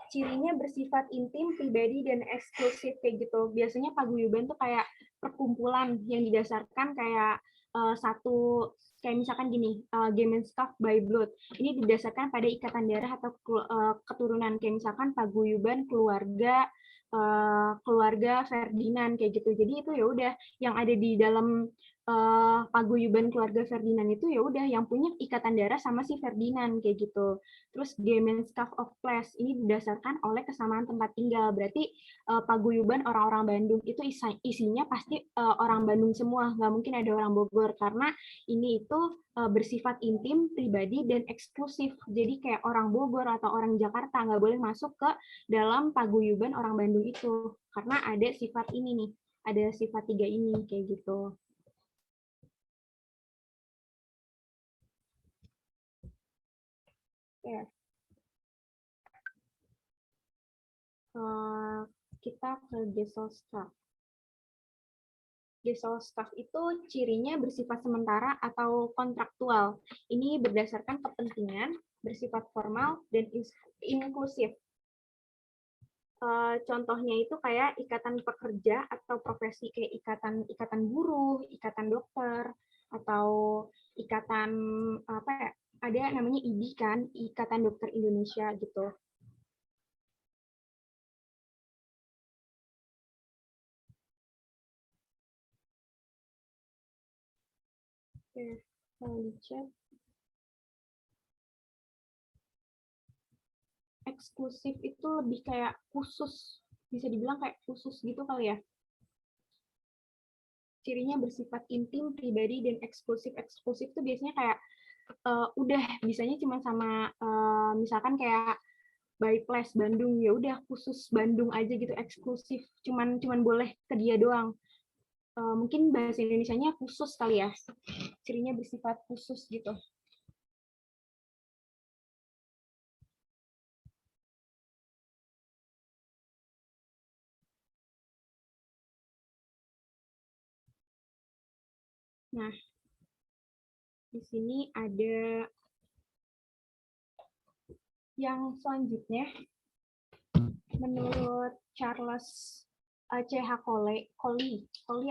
cirinya bersifat intim, pribadi, dan eksklusif kayak gitu. Biasanya paguyuban tuh kayak perkumpulan yang didasarkan kayak kayak misalkan gini, Gemeinschaft by Blood. Ini didasarkan pada ikatan darah atau keturunan, kayak misalkan paguyuban keluarga Ferdinand kayak gitu. Jadi itu ya udah yang ada di dalam paguyuban keluarga Ferdinand itu ya udah yang punya ikatan darah sama si Ferdinand kayak gitu. Terus Gemeinschaft of Place ini didasarkan oleh kesamaan tempat tinggal. Berarti paguyuban orang-orang Bandung itu isinya pasti orang Bandung semua, nggak mungkin ada orang Bogor karena ini itu bersifat intim, pribadi, dan eksklusif. Jadi kayak orang Bogor atau orang Jakarta nggak boleh masuk ke dalam paguyuban orang Bandung itu karena ada sifat ini nih, ada sifat 3 ini kayak gitu. Ya. Kita ke Gesellschaft. Gesellschaft itu cirinya bersifat sementara atau kontraktual. Ini berdasarkan kepentingan, bersifat formal, dan inklusif. Contohnya itu kayak ikatan pekerja atau profesi kayak ikatan buruh, ikatan dokter, atau ikatan apa ya? Ada namanya IDI kan, Ikatan Dokter Indonesia gitu. Oke, kalau dicek eksklusif itu lebih kayak khusus, bisa dibilang kayak khusus gitu kali ya. Cirinya bersifat intim, pribadi, dan eksklusif. Eksklusif itu biasanya kayak udah bisanya cuma sama misalkan kayak by place Bandung, ya udah khusus Bandung aja gitu, eksklusif, cuman boleh ke dia doang. Mungkin bahasa Indonesianya khusus kali ya, cirinya bersifat khusus gitu. Nah, di sini ada yang selanjutnya, menurut Charles C.H. Coley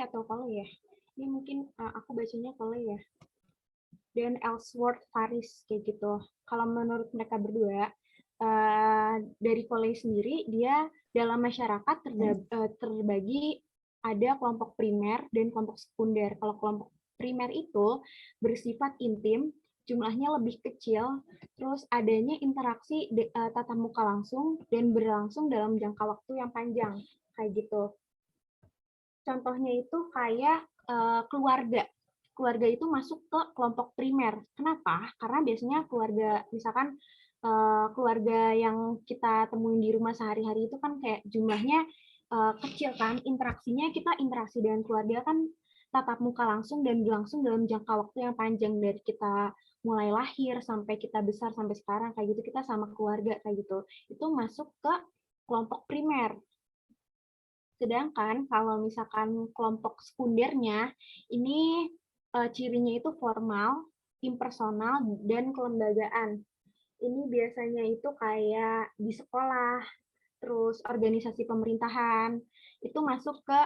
atau Coley ya. Ini mungkin aku bacanya Coley ya. Dan Ellsworth Faris kayak gitu. Kalau menurut mereka berdua, dari Coley sendiri, dia dalam masyarakat terbagi ada kelompok primer dan kelompok sekunder. Kalau kelompok primer itu bersifat intim, jumlahnya lebih kecil, terus adanya interaksi tatap muka langsung dan berlangsung dalam jangka waktu yang panjang, kayak gitu. Contohnya itu kayak keluarga. Keluarga itu masuk ke kelompok primer. Kenapa? Karena biasanya keluarga, misalkan keluarga yang kita temuin di rumah sehari-hari itu kan kayak jumlahnya kecil kan, interaksinya kita interaksi dengan keluarga kan tatap muka langsung dan berlangsung dalam jangka waktu yang panjang dari kita mulai lahir sampai kita besar sampai sekarang kayak gitu, kita sama keluarga kayak gitu. Itu masuk ke kelompok primer. Sedangkan kalau misalkan kelompok sekundernya ini cirinya itu formal, impersonal, dan kelembagaan. Ini biasanya itu kayak di sekolah, terus organisasi pemerintahan, itu masuk ke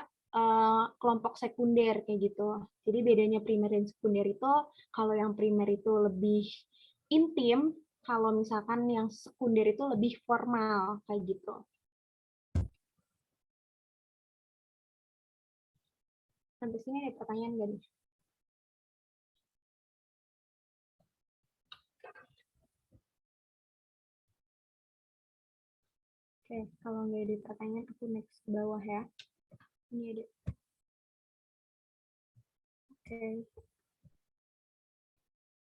kelompok sekunder kayak gitu. Jadi bedanya primer dan sekunder itu, kalau yang primer itu lebih intim, kalau misalkan yang sekunder itu lebih formal kayak gitu. Sampai sini ada pertanyaan nggak nih? Oke, kalau nggak ada pertanyaan, aku next ke bawah ya. Ini ada. Oke.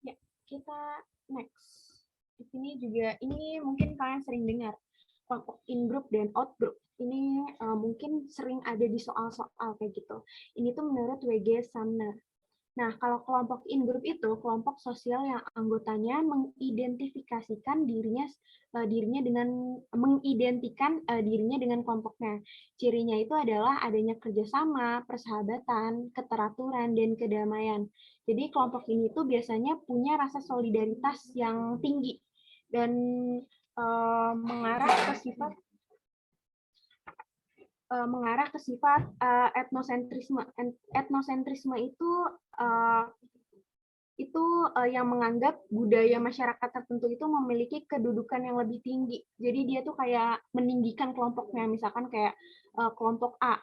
Ya, kita next. Di sini juga, ini mungkin kalian sering dengar, kelompok in-group dan out-group. Ini mungkin sering ada di soal-soal kayak gitu. Ini tuh menurut W.G. Sumner. Nah, kalau kelompok in-group itu kelompok sosial yang anggotanya mengidentifikasikan dirinya dengan kelompoknya. Cirinya itu adalah adanya kerjasama, persahabatan, keteraturan, dan kedamaian. Jadi kelompok ini tuh biasanya punya rasa solidaritas yang tinggi dan mengarah ke sifat etnosentrisme. Etnosentrisme itu itu yang menganggap budaya masyarakat tertentu itu memiliki kedudukan yang lebih tinggi. Jadi dia tuh kayak meninggikan kelompoknya, misalkan kayak kelompok A,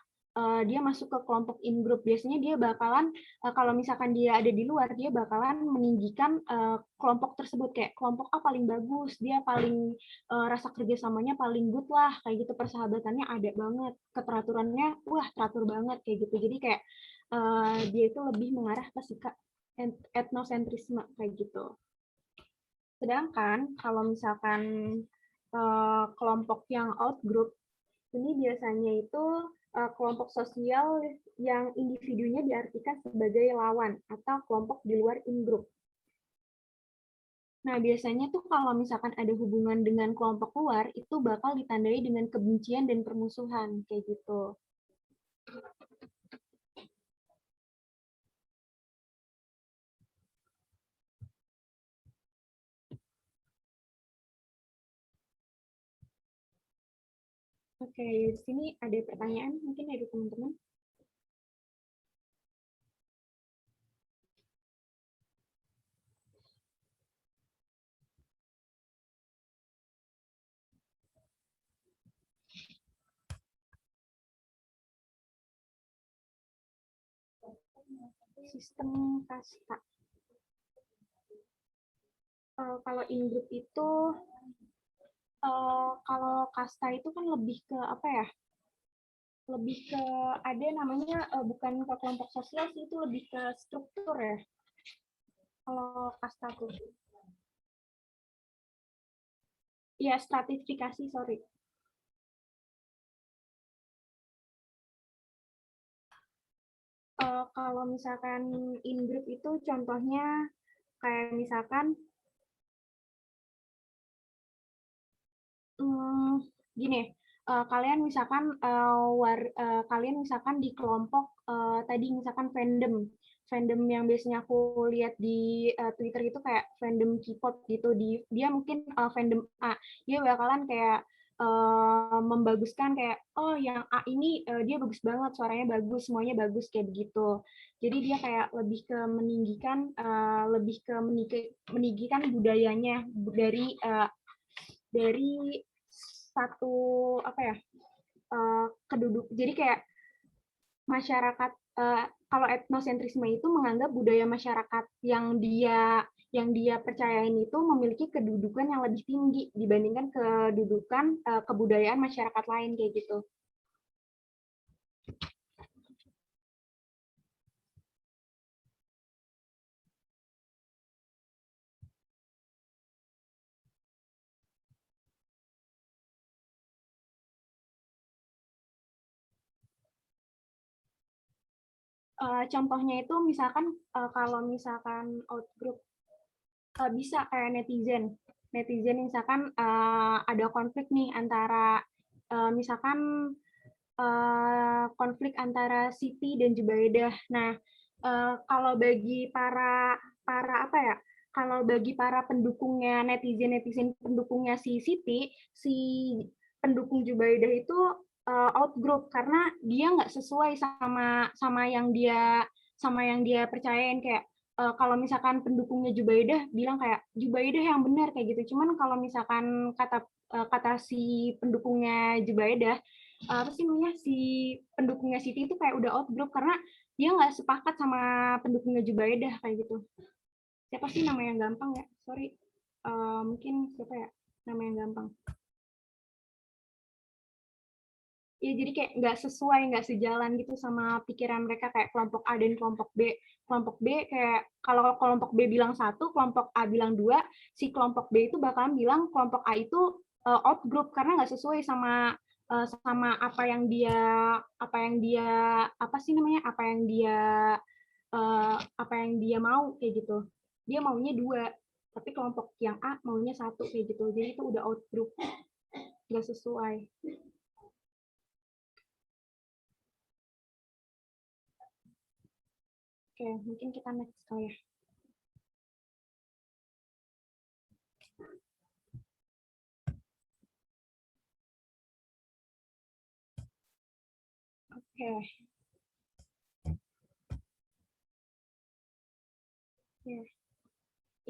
dia masuk ke kelompok in group, biasanya dia bakalan kalau misalkan dia ada di luar, dia bakalan meninggikan kelompok tersebut, kayak kelompok A paling bagus, dia paling rasa kerjasamanya paling good lah, kayak gitu, persahabatannya ada banget, keteraturannya wah teratur banget kayak gitu. Jadi kayak dia itu lebih mengarah ke sikap etnosentrisme kayak gitu. Sedangkan kalau misalkan kelompok yang outgroup ini biasanya itu kelompok sosial yang individunya diartikan sebagai lawan atau kelompok di luar in-group. Nah, biasanya tuh kalau misalkan ada hubungan dengan kelompok luar, itu bakal ditandai dengan kebencian dan permusuhan, kayak gitu. Oke, di sini ada pertanyaan mungkin dari teman-teman. Sistem kasta. Kalau in-group itu, kalau kasta itu kan lebih ke apa ya? Lebih ke ada namanya bukan ke kelompok sosial sih, itu lebih ke struktur ya. Kalau kasta tuh. Iya, stratifikasi, sorry. Kalau misalkan in-group itu contohnya kayak misalkan gini, kalian misalkan kalian misalkan di kelompok tadi misalkan fandom yang biasanya aku lihat di Twitter itu kayak fandom K-pop gitu, dia mungkin fandom A, dia bakalan kayak membaguskan kayak oh yang A ini dia bagus banget, suaranya bagus, semuanya bagus kayak begitu. Jadi dia kayak lebih ke meninggikan budayanya dari satu apa ya keduduk. Jadi kayak masyarakat kalau etnosentrisme itu menganggap budaya masyarakat yang dia percayain itu memiliki kedudukan yang lebih tinggi dibandingkan kedudukan kebudayaan masyarakat lain kayak gitu. Contohnya itu misalkan kalau misalkan outgroup bisa kayak netizen misalkan ada konflik nih antara misalkan konflik antara Siti dan Jubaidah. Nah, kalau bagi para apa ya? Kalau bagi para pendukungnya netizen pendukungnya si Siti, si pendukung Jubaidah itu outgroup karena dia nggak sesuai sama yang dia percayain, kayak kalau misalkan pendukungnya Jubaidah bilang kayak Jubaidah yang benar kayak gitu. Cuman kalau misalkan kata si pendukungnya Jubaidah, apa sih namanya, si pendukungnya Siti itu kayak udah outgroup karena dia nggak sepakat sama pendukungnya Jubaidah kayak gitu. Siapa sih nama yang gampang ya? Sorry. Mungkin siapa ya nama yang gampang? Ya jadi kayak nggak sesuai, nggak sejalan gitu sama pikiran mereka, kayak kelompok A dan kelompok B. Kelompok B kayak kalau kelompok B bilang satu, kelompok A bilang dua, si kelompok B itu bakalan bilang kelompok A itu outgroup karena nggak sesuai sama apa sih namanya, apa yang dia mau kayak gitu. Dia maunya dua, tapi kelompok yang A maunya satu kayak gitu. Jadi itu udah outgroup, nggak sesuai. Oke, mungkin kita next kali ya. Oke. Ya.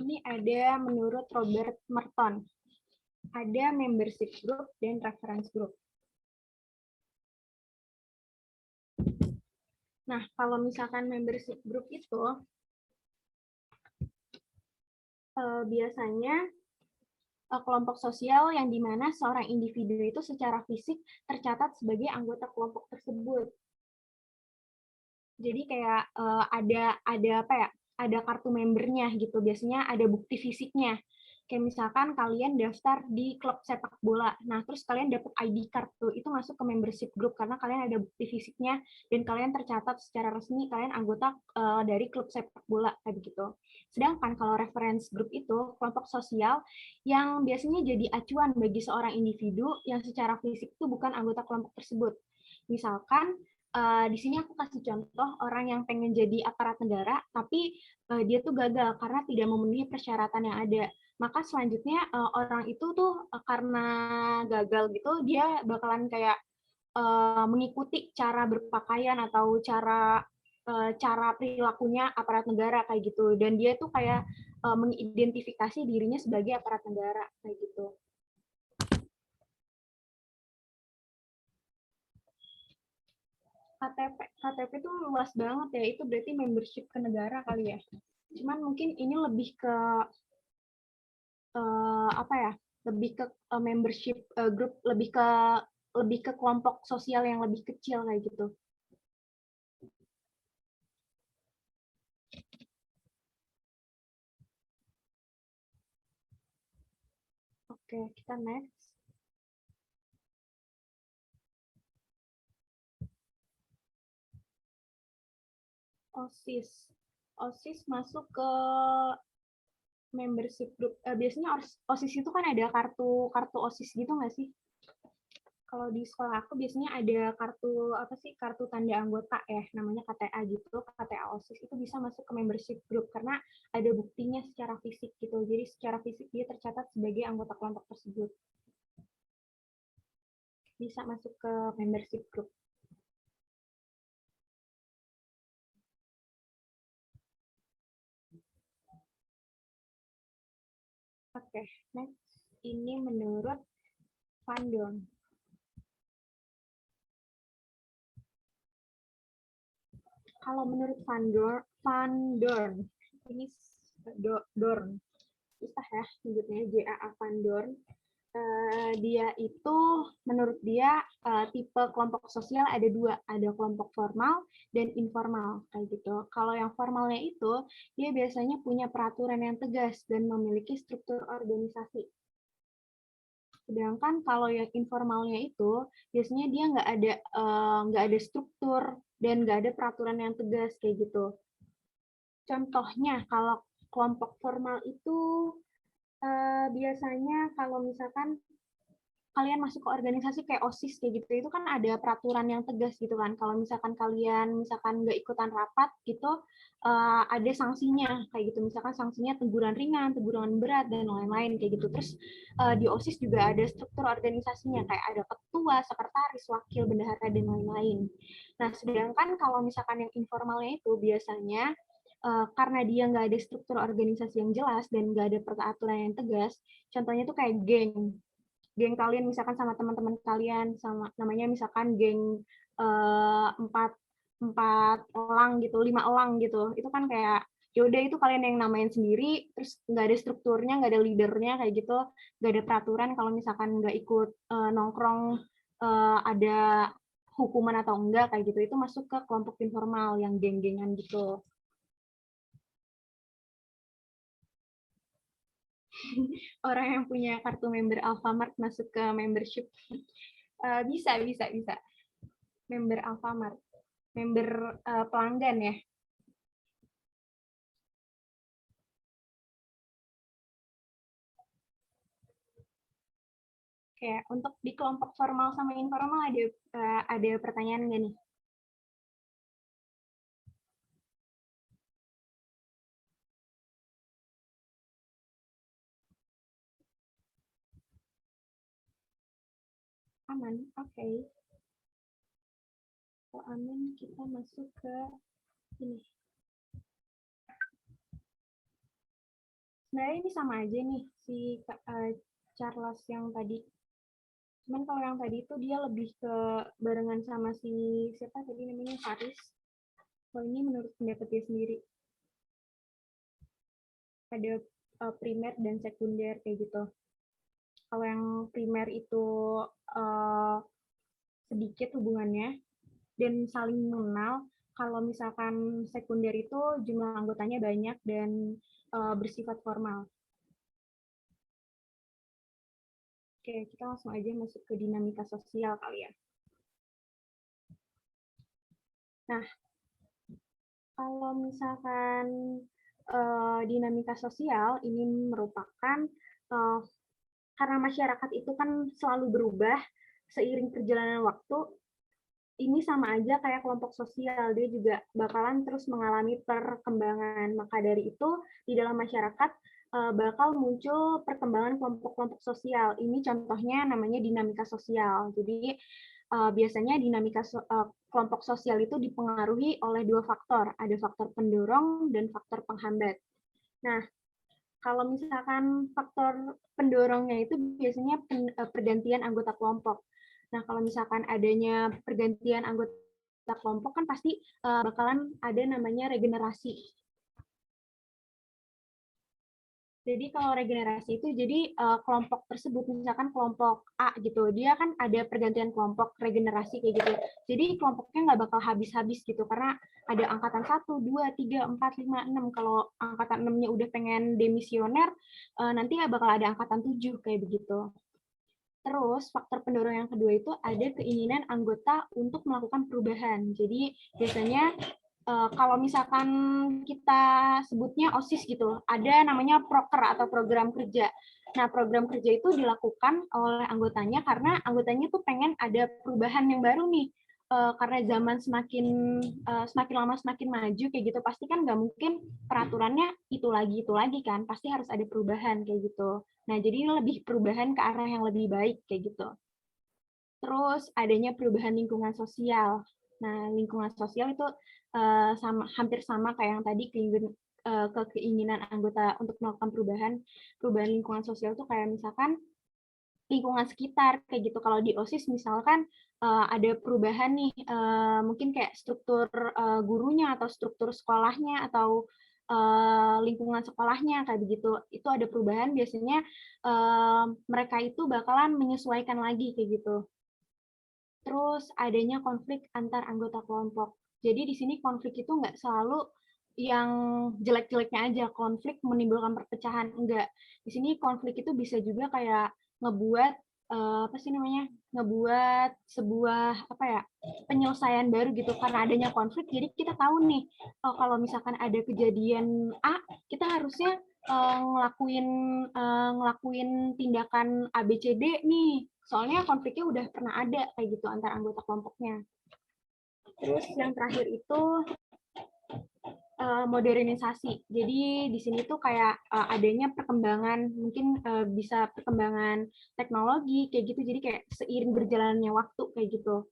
ini ada menurut Robert Merton. Ada membership group dan reference group. Nah, kalau misalkan membership group itu biasanya kelompok sosial yang dimana seorang individu itu secara fisik tercatat sebagai anggota kelompok tersebut. Jadi kayak ada apa ya? Ada kartu membernya gitu. Biasanya ada bukti fisiknya. Kayak misalkan kalian daftar di klub sepak bola. Nah, terus kalian dapat ID card tuh, itu masuk ke membership group karena kalian ada bukti fisiknya dan kalian tercatat secara resmi kalian anggota dari klub sepak bola kayak gitu. Sedangkan kalau reference group itu kelompok sosial yang biasanya jadi acuan bagi seorang individu yang secara fisik itu bukan anggota kelompok tersebut. Misalkan di sini aku kasih contoh orang yang pengen jadi aparat negara, tapi dia tuh gagal karena tidak memenuhi persyaratan yang ada. Maka selanjutnya orang itu tuh karena gagal gitu, dia bakalan kayak mengikuti cara berpakaian atau cara perilakunya aparat negara kayak gitu. Dan dia tuh kayak mengidentifikasi dirinya sebagai aparat negara kayak gitu. KTP itu luas banget ya, itu berarti membership ke negara kali ya. Cuman mungkin ini lebih ke apa ya? Lebih ke membership group, lebih ke kelompok sosial yang lebih kecil kayak gitu. Oke, kita next. OSIS. OSIS masuk ke membership group. Biasanya OSIS itu kan ada kartu OSIS gitu nggak sih? Kalau di sekolah aku biasanya ada kartu tanda anggota ya, namanya KTA gitu, KTA OSIS itu bisa masuk ke membership group karena ada buktinya secara fisik gitu. Jadi secara fisik dia tercatat sebagai anggota kelompok tersebut. Bisa masuk ke membership group. Oke, next. Ini menurut Van Dorn. Kalau menurut Van Dorn, ini Dorn, susah ya sebutnya, J.A.A. Van Dorn. Dia itu, menurut dia, tipe kelompok sosial ada dua, ada kelompok formal dan informal kayak gitu. Kalau yang formalnya itu, dia biasanya punya peraturan yang tegas dan memiliki struktur organisasi. Sedangkan kalau yang informalnya itu biasanya dia nggak ada struktur dan nggak ada peraturan yang tegas kayak gitu. Contohnya kalau kelompok formal itu biasanya kalau misalkan kalian masuk ke organisasi kayak OSIS kayak gitu, itu kan ada peraturan yang tegas gitu kan. Kalau misalkan kalian nggak ikutan rapat gitu, ada sanksinya kayak gitu. Misalkan sanksinya teguran ringan, teguran berat dan lain-lain kayak gitu. Terus di OSIS juga ada struktur organisasinya kayak ada ketua, sekretaris, wakil, bendahara dan lain-lain. Nah, sedangkan kalau misalkan yang informalnya itu biasanya karena dia nggak ada struktur organisasi yang jelas dan nggak ada peraturan yang tegas, contohnya tuh kayak geng kalian misalkan sama teman-teman kalian, sama namanya misalkan geng 4 elang gitu, 5 elang gitu, itu kan kayak yaudah itu kalian yang namain sendiri, terus nggak ada strukturnya, nggak ada leadernya kayak gitu, nggak ada peraturan kalau misalkan nggak ikut nongkrong ada hukuman atau enggak kayak gitu, itu masuk ke kelompok informal yang geng-gengan gitu. Orang yang punya kartu member Alfamart masuk ke membership. Bisa. Member Alfamart. Member pelanggan ya. Oke, untuk di kelompok formal sama informal ada pertanyaan nggak nih? Aman, oke. Kalau aman, kita masuk ke ini. sebenarnya ini sama aja nih si Charles yang tadi. Cuman kalau yang tadi itu dia lebih ke barengan sama si siapa tadi namanya Faris. Kalau ini menurut pendapat dia sendiri. Ada primer dan sekunder kayak gitu. Kalau yang primer itu sedikit hubungannya dan saling mengenal. Kalau misalkan sekunder itu jumlah anggotanya banyak dan bersifat formal. Oke, kita langsung aja masuk ke dinamika sosial kali ya. Nah, kalau misalkan dinamika sosial ini merupakan karena masyarakat itu kan selalu berubah seiring perjalanan waktu, ini sama aja kayak kelompok sosial, dia juga bakalan terus mengalami perkembangan. Maka dari itu, di dalam masyarakat bakal muncul perkembangan kelompok-kelompok sosial. Ini contohnya namanya dinamika sosial. Jadi biasanya dinamika kelompok sosial itu dipengaruhi oleh dua faktor. Ada faktor pendorong dan faktor penghambat. Nah, kalau misalkan faktor pendorongnya itu biasanya pergantian anggota kelompok. Nah, kalau misalkan adanya pergantian anggota kelompok kan pasti bakalan ada namanya regenerasi. Jadi kalau regenerasi itu jadi kelompok tersebut, misalkan kelompok A gitu, dia kan ada pergantian kelompok regenerasi kayak gitu. Jadi kelompoknya nggak bakal habis-habis gitu, karena ada angkatan 1, 2, 3, 4, 5, 6. Kalau angkatan 6-nya udah pengen demisioner, nanti ya bakal ada angkatan 7 kayak begitu. Terus faktor pendorong yang kedua itu ada keinginan anggota untuk melakukan perubahan. Jadi biasanya kalau misalkan kita sebutnya OSIS gitu, ada namanya proker atau program kerja. Nah, program kerja itu dilakukan oleh anggotanya karena anggotanya tuh pengen ada perubahan yang baru nih. Karena zaman semakin lama semakin maju kayak gitu, pasti kan nggak mungkin peraturannya itu lagi kan, pasti harus ada perubahan kayak gitu. Nah, jadi lebih perubahan ke arah yang lebih baik kayak gitu. Terus adanya perubahan lingkungan sosial. Nah, lingkungan sosial itu hampir sama kayak yang tadi, keinginan anggota untuk melakukan perubahan. Perubahan lingkungan sosial itu kayak misalkan lingkungan sekitar kayak gitu. Kalau di OSIS misalkan ada perubahan nih, mungkin kayak struktur gurunya atau struktur sekolahnya atau lingkungan sekolahnya kayak begitu. Itu ada perubahan, biasanya mereka itu bakalan menyesuaikan lagi kayak gitu. Terus adanya konflik antar anggota kelompok. Jadi di sini konflik itu nggak selalu yang jelek-jeleknya aja, konflik menimbulkan perpecahan, enggak. Di sini konflik itu bisa juga kayak ngebuat ngebuat sebuah penyelesaian baru gitu, karena adanya konflik. Jadi kita tahu nih, kalau misalkan ada kejadian A, kita harusnya ngelakuin tindakan ABCD nih, soalnya konfliknya udah pernah ada kayak gitu antar anggota kelompoknya. Terus yang terakhir itu modernisasi. Jadi di sini tuh kayak adanya perkembangan, mungkin bisa perkembangan teknologi kayak gitu. Jadi kayak seiring berjalannya waktu kayak gitu.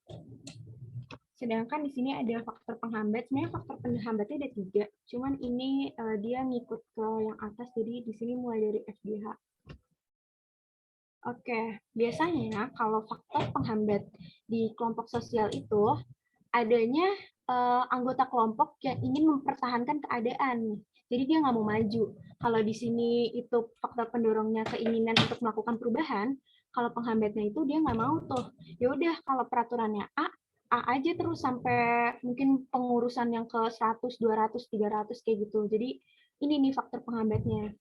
Sedangkan di sini ada faktor penghambat. Sebenarnya faktor penghambatnya ada 3. Cuman ini dia ngikut ke yang atas. Jadi di sini mulai dari FGH. Oke, biasanya kalau faktor penghambat di kelompok sosial itu adanya anggota kelompok yang ingin mempertahankan keadaan. Jadi dia nggak mau maju. Kalau di sini itu faktor pendorongnya keinginan untuk melakukan perubahan, kalau penghambatnya itu dia nggak mau tuh. Ya udah, kalau peraturannya A aja terus sampai mungkin pengurusan yang ke 100, 200, 300 kayak gitu. Jadi ini nih faktor penghambatnya.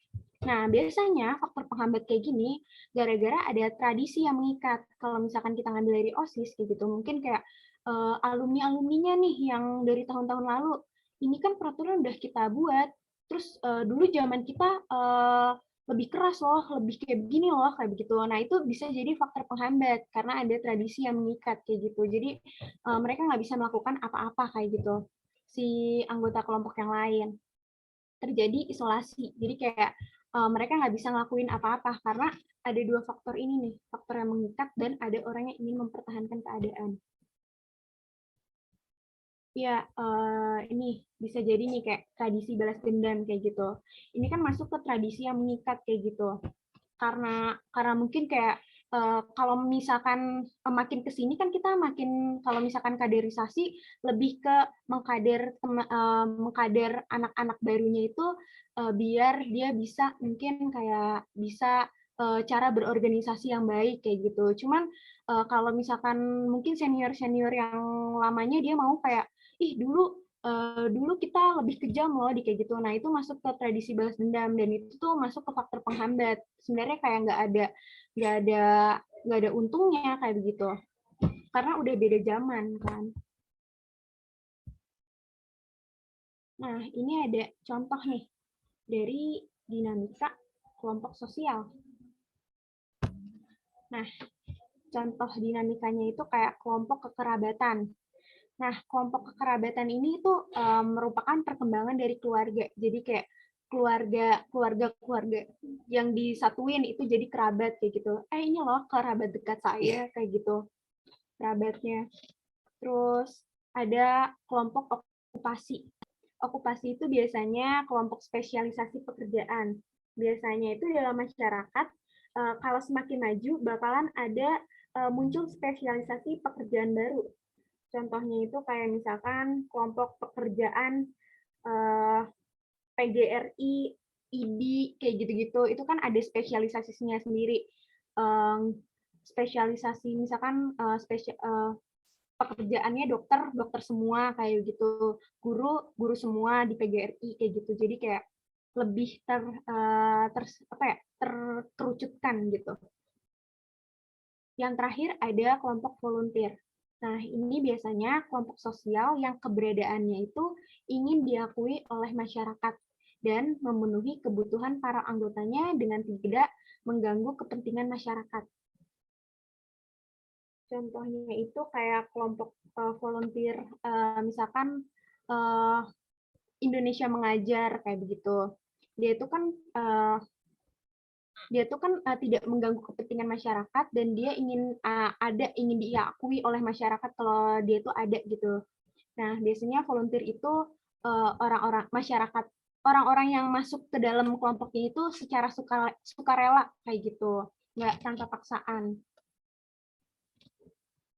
Nah, biasanya faktor penghambat kayak gini gara-gara ada tradisi yang mengikat. Kalau misalkan kita ngambil dari OSIS kayak gitu, mungkin kayak alumni-alumninya nih yang dari tahun-tahun lalu, ini kan peraturan udah kita buat, terus dulu zaman kita lebih keras loh, lebih kayak begini loh, kayak begitu. Nah, itu bisa jadi faktor penghambat, karena ada tradisi yang mengikat kayak gitu. Jadi mereka nggak bisa melakukan apa-apa kayak gitu, si anggota kelompok yang lain. Terjadi isolasi, jadi kayak mereka nggak bisa ngelakuin apa-apa, karena ada dua faktor ini nih, faktor yang mengikat dan ada orang yang ingin mempertahankan keadaan. Ya, ini bisa jadi nih kayak tradisi balas dendam kayak gitu. Ini kan masuk ke tradisi yang mengikat kayak gitu. Karena mungkin kayak kalau misalkan makin ke sini kan kita makin kalau misalkan kaderisasi lebih ke mengkader anak-anak barunya itu biar dia bisa mungkin kayak bisa cara berorganisasi yang baik kayak gitu. Cuman kalau misalkan mungkin senior-senior yang lamanya dia mau kayak ih dulu kita lebih kejam loh di kayak gitu. Nah, itu masuk ke tradisi balas dendam dan itu tuh masuk ke faktor penghambat. Sebenarnya kayak nggak ada nggak ada untungnya kayak begitu. Karena udah beda zaman kan. Nah, ini ada contoh nih dari dinamika kelompok sosial. Nah, contoh dinamikanya itu kayak kelompok kekerabatan. Nah, kelompok kekerabatan ini itu merupakan perkembangan dari keluarga. Jadi kayak keluarga yang disatuin itu jadi kerabat kayak gitu. Ini loh kerabat dekat saya kayak gitu kerabatnya. Terus ada kelompok okupasi. Okupasi itu biasanya kelompok spesialisasi pekerjaan. Biasanya itu dalam masyarakat kalau semakin maju bakalan ada muncul spesialisasi pekerjaan baru. Contohnya itu kayak misalkan kelompok pekerjaan PGRI, IDI, kayak gitu-gitu. Itu kan ada spesialisasinya sendiri. Spesialisasi misalkan pekerjaannya dokter semua kayak gitu. Guru semua di PGRI kayak gitu. Jadi kayak lebih terkerucutkan gitu. Yang terakhir ada kelompok volunteer. Nah, ini biasanya kelompok sosial yang keberadaannya itu ingin diakui oleh masyarakat dan memenuhi kebutuhan para anggotanya dengan tidak mengganggu kepentingan masyarakat. Contohnya itu kayak kelompok volunteer, misalkan Indonesia Mengajar kayak begitu. Dia itu kan tidak mengganggu kepentingan masyarakat dan dia ingin diakui oleh masyarakat kalau dia itu ada gitu. Nah, biasanya volunteer itu orang-orang yang masuk ke dalam kelompoknya itu secara sukarela kayak gitu, nggak tanpa paksaan.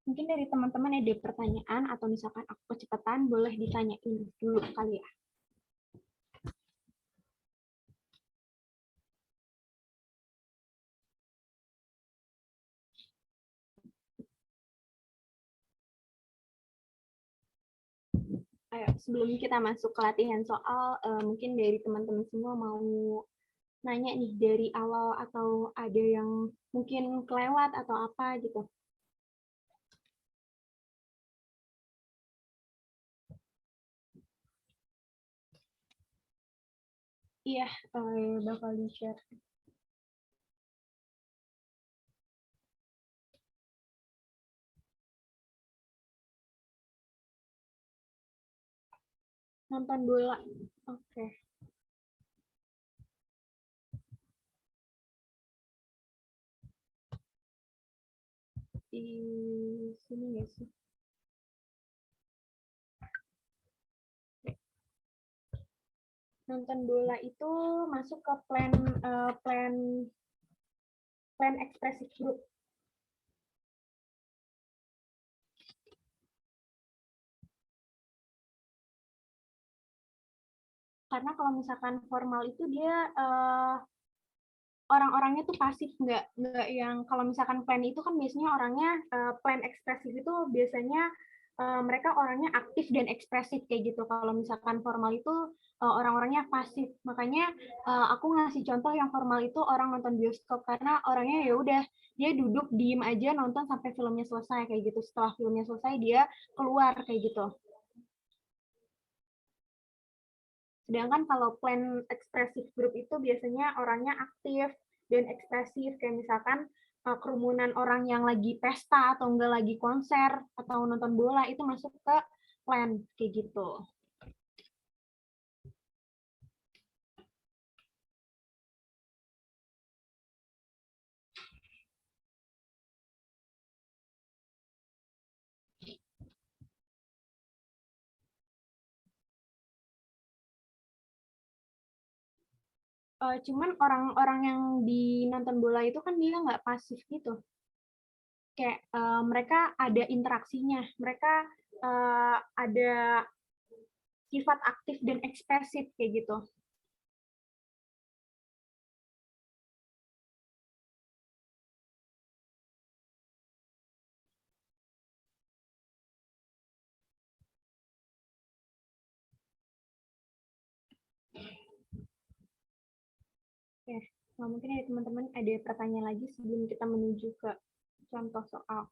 Mungkin dari teman-teman ada pertanyaan atau misalkan aku kecepatan, boleh ditanyain dulu kali ya. Ayo, sebelum kita masuk ke latihan soal, mungkin dari teman-teman semua mau nanya nih dari awal atau ada yang mungkin kelewat atau apa gitu. Iya, bakal di-share. Nonton bola. Oke. Di sini nggak sih? Nonton bola itu masuk ke plan ekspresif group. Karena kalau misalkan formal itu dia orang-orangnya tuh pasif, nggak yang kalau misalkan plan itu kan biasanya orangnya plan ekspresif itu biasanya mereka orangnya aktif dan ekspresif kayak gitu. Kalau misalkan formal itu orang-orangnya pasif. Makanya aku ngasih contoh yang formal itu orang nonton bioskop karena orangnya ya udah dia duduk diem aja nonton sampai filmnya selesai kayak gitu. Setelah filmnya selesai dia keluar kayak gitu. Sedangkan kalau plan ekspresif group itu biasanya orangnya aktif dan ekspresif, kayak misalkan kerumunan orang yang lagi pesta atau enggak lagi konser atau nonton bola itu masuk ke plan kayak gitu. Cuman orang-orang yang di nonton bola itu kan dia nggak pasif gitu. Kayak mereka ada interaksinya, mereka ada sifat aktif dan ekspresif kayak gitu. Oke, mungkin ada teman-teman ada pertanyaan lagi sebelum kita menuju ke contoh soal.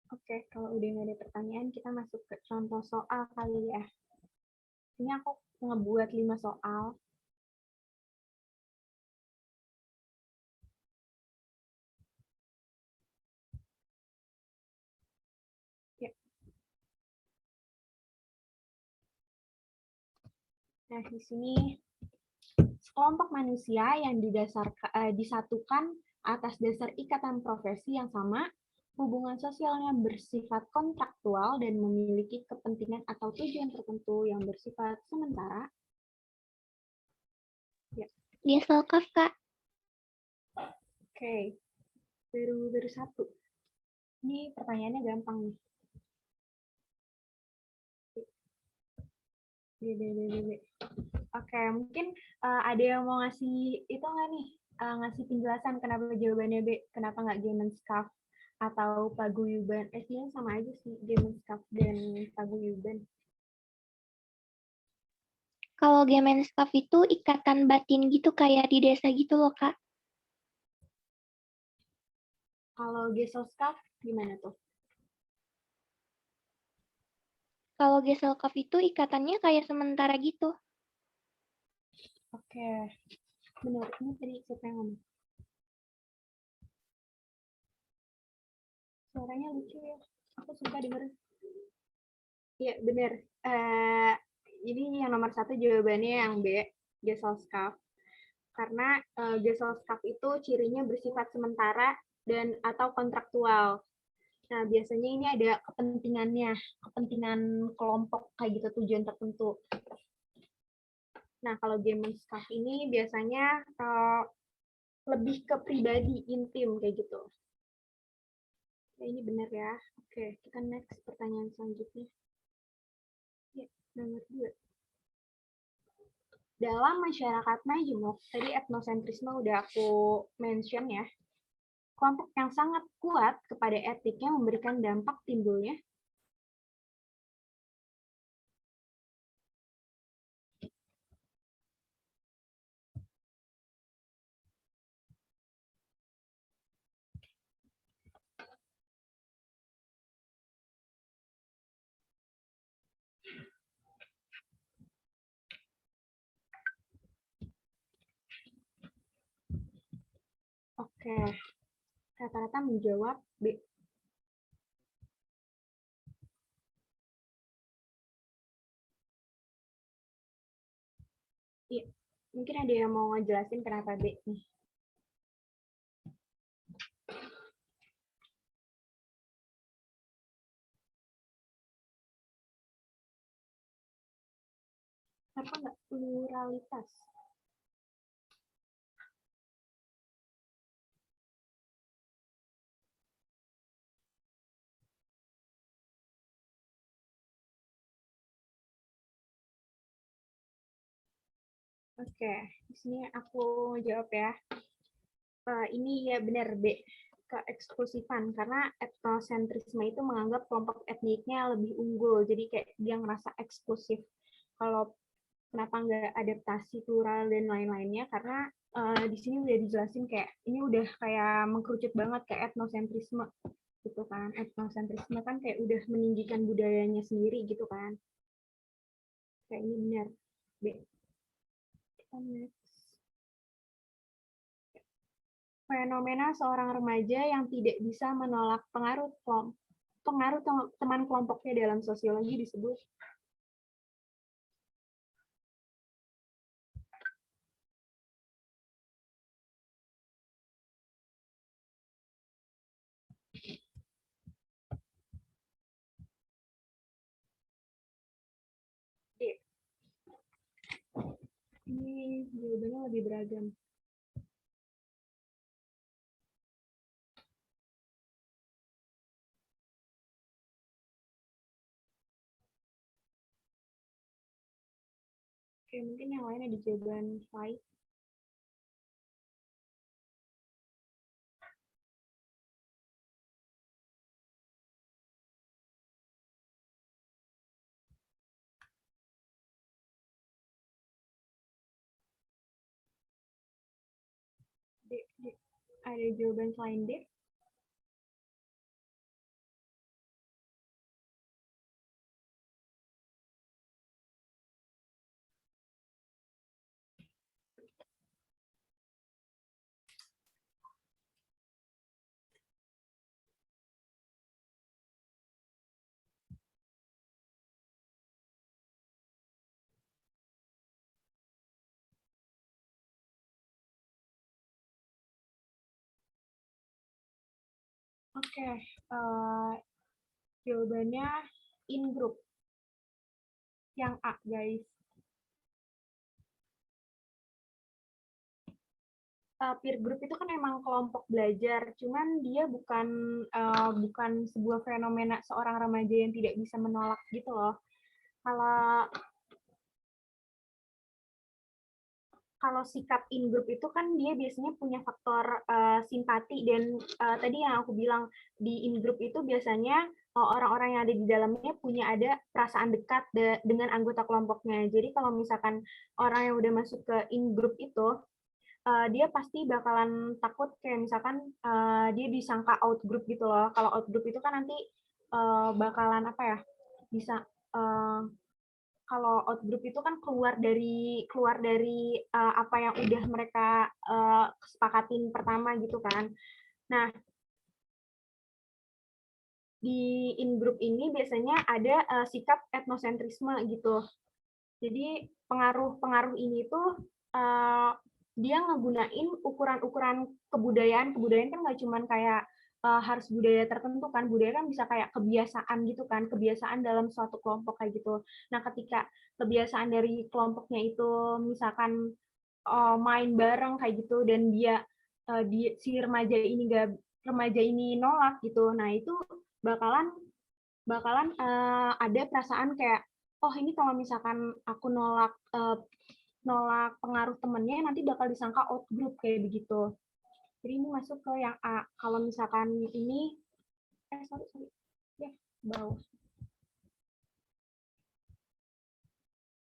Oke, kalau udah nggak ada pertanyaan, kita masuk ke contoh soal kali ya. Ini aku ngebuat 5 soal. Ya. Nah, di sini sekelompok manusia yang disatukan atas dasar ikatan profesi yang sama, hubungan sosialnya bersifat kontraktual dan memiliki kepentingan atau tujuan tertentu yang bersifat sementara. Ya. Dia selkaf, Kak. Oke, baru satu. Ini pertanyaannya gampang nih. Oke, mungkin ada yang mau ngasih itu nggak nih? Ngasih penjelasan kenapa jawabannya B, kenapa nggak Gemenskap atau paguyuban? Sebenarnya sama aja sih, Gemenskap dan paguyuban. Kalau Gemenskap itu ikatan batin gitu kayak di desa gitu loh, Kak. Kalau Geselskap gimana tuh? Kalau Geselkaf itu ikatannya kayak sementara gitu. Oke, benar. Ini tadi siapa yang ngomong? Suaranya lucu ya. Aku suka denger. Iya, benar. Ini yang nomor 1 jawabannya yang B, Geselskap. Karena Geselskap itu cirinya bersifat sementara dan atau kontraktual. Nah, biasanya ini ada kepentingannya, kepentingan kelompok kayak gitu, tujuan tertentu. Nah, kalau Gemenskap ini biasanya lebih ke pribadi, intim kayak gitu. Ya, ini benar ya. Oke, kita next pertanyaan selanjutnya. Ya, nomor 2. Dalam masyarakat majemuk, tadi etnosentrisme udah aku mention ya, kelompok yang sangat kuat kepada etiknya memberikan dampak timbulnya Oke, rata-rata menjawab B. Iya, mungkin ada yang mau ngejelasin kenapa B nih. Kenapa nggak pluralitas? Oke, di sini aku jawab ya. Ini ya benar B, keeksklusifan, karena etnosentrisme itu menganggap kelompok etniknya lebih unggul, jadi kayak dia ngerasa eksklusif. Kalau kenapa nggak adaptasi plural dan lain-lainnya, karena di sini udah dijelasin kayak ini udah kayak mengkerucut banget ke etnosentrisme gitu kan. Etnosentrisme kan kayak udah meninggikan budayanya sendiri gitu kan. Kayak ini benar B. Kita next. Fenomena seorang remaja yang tidak bisa menolak pengaruh teman kelompoknya dalam sosiologi disebut jawabannya lebih beragam. Oke, mungkin yang lain ada jawaban slide. Ada jawaban selain D? Oke, jawabannya in group. Yang A, guys. Peer group itu kan emang kelompok belajar, cuman dia bukan sebuah fenomena seorang remaja yang tidak bisa menolak gitu loh. Kalau sikap in group itu kan dia biasanya punya faktor simpati dan tadi yang aku bilang di in group itu biasanya orang-orang yang ada di dalamnya punya ada perasaan dekat dengan anggota kelompoknya. Jadi kalau misalkan orang yang udah masuk ke in group itu dia pasti bakalan takut kayak misalkan dia disangka out group gitu loh. Kalau out group itu kan nanti bakalan apa ya? Bisa kalau out group itu kan keluar dari apa yang udah mereka kesepakatin pertama gitu kan. Nah, di in group ini biasanya ada sikap etnosentrisme gitu. Jadi pengaruh ini tuh dia ngegunain ukuran-ukuran kebudayaan kan nggak cuman kayak harus budaya tertentu kan, budaya kan bisa kayak kebiasaan gitu kan, kebiasaan dalam suatu kelompok kayak gitu. Nah, ketika kebiasaan dari kelompoknya itu misalkan main bareng kayak gitu dan si remaja ini nolak gitu, nah itu bakalan ada perasaan kayak oh ini kalau misalkan aku nolak pengaruh temennya nanti bakal disangka out group kayak begitu. Jadi ini masuk ke yang A. Kalau misalkan ini sorry ya bawah.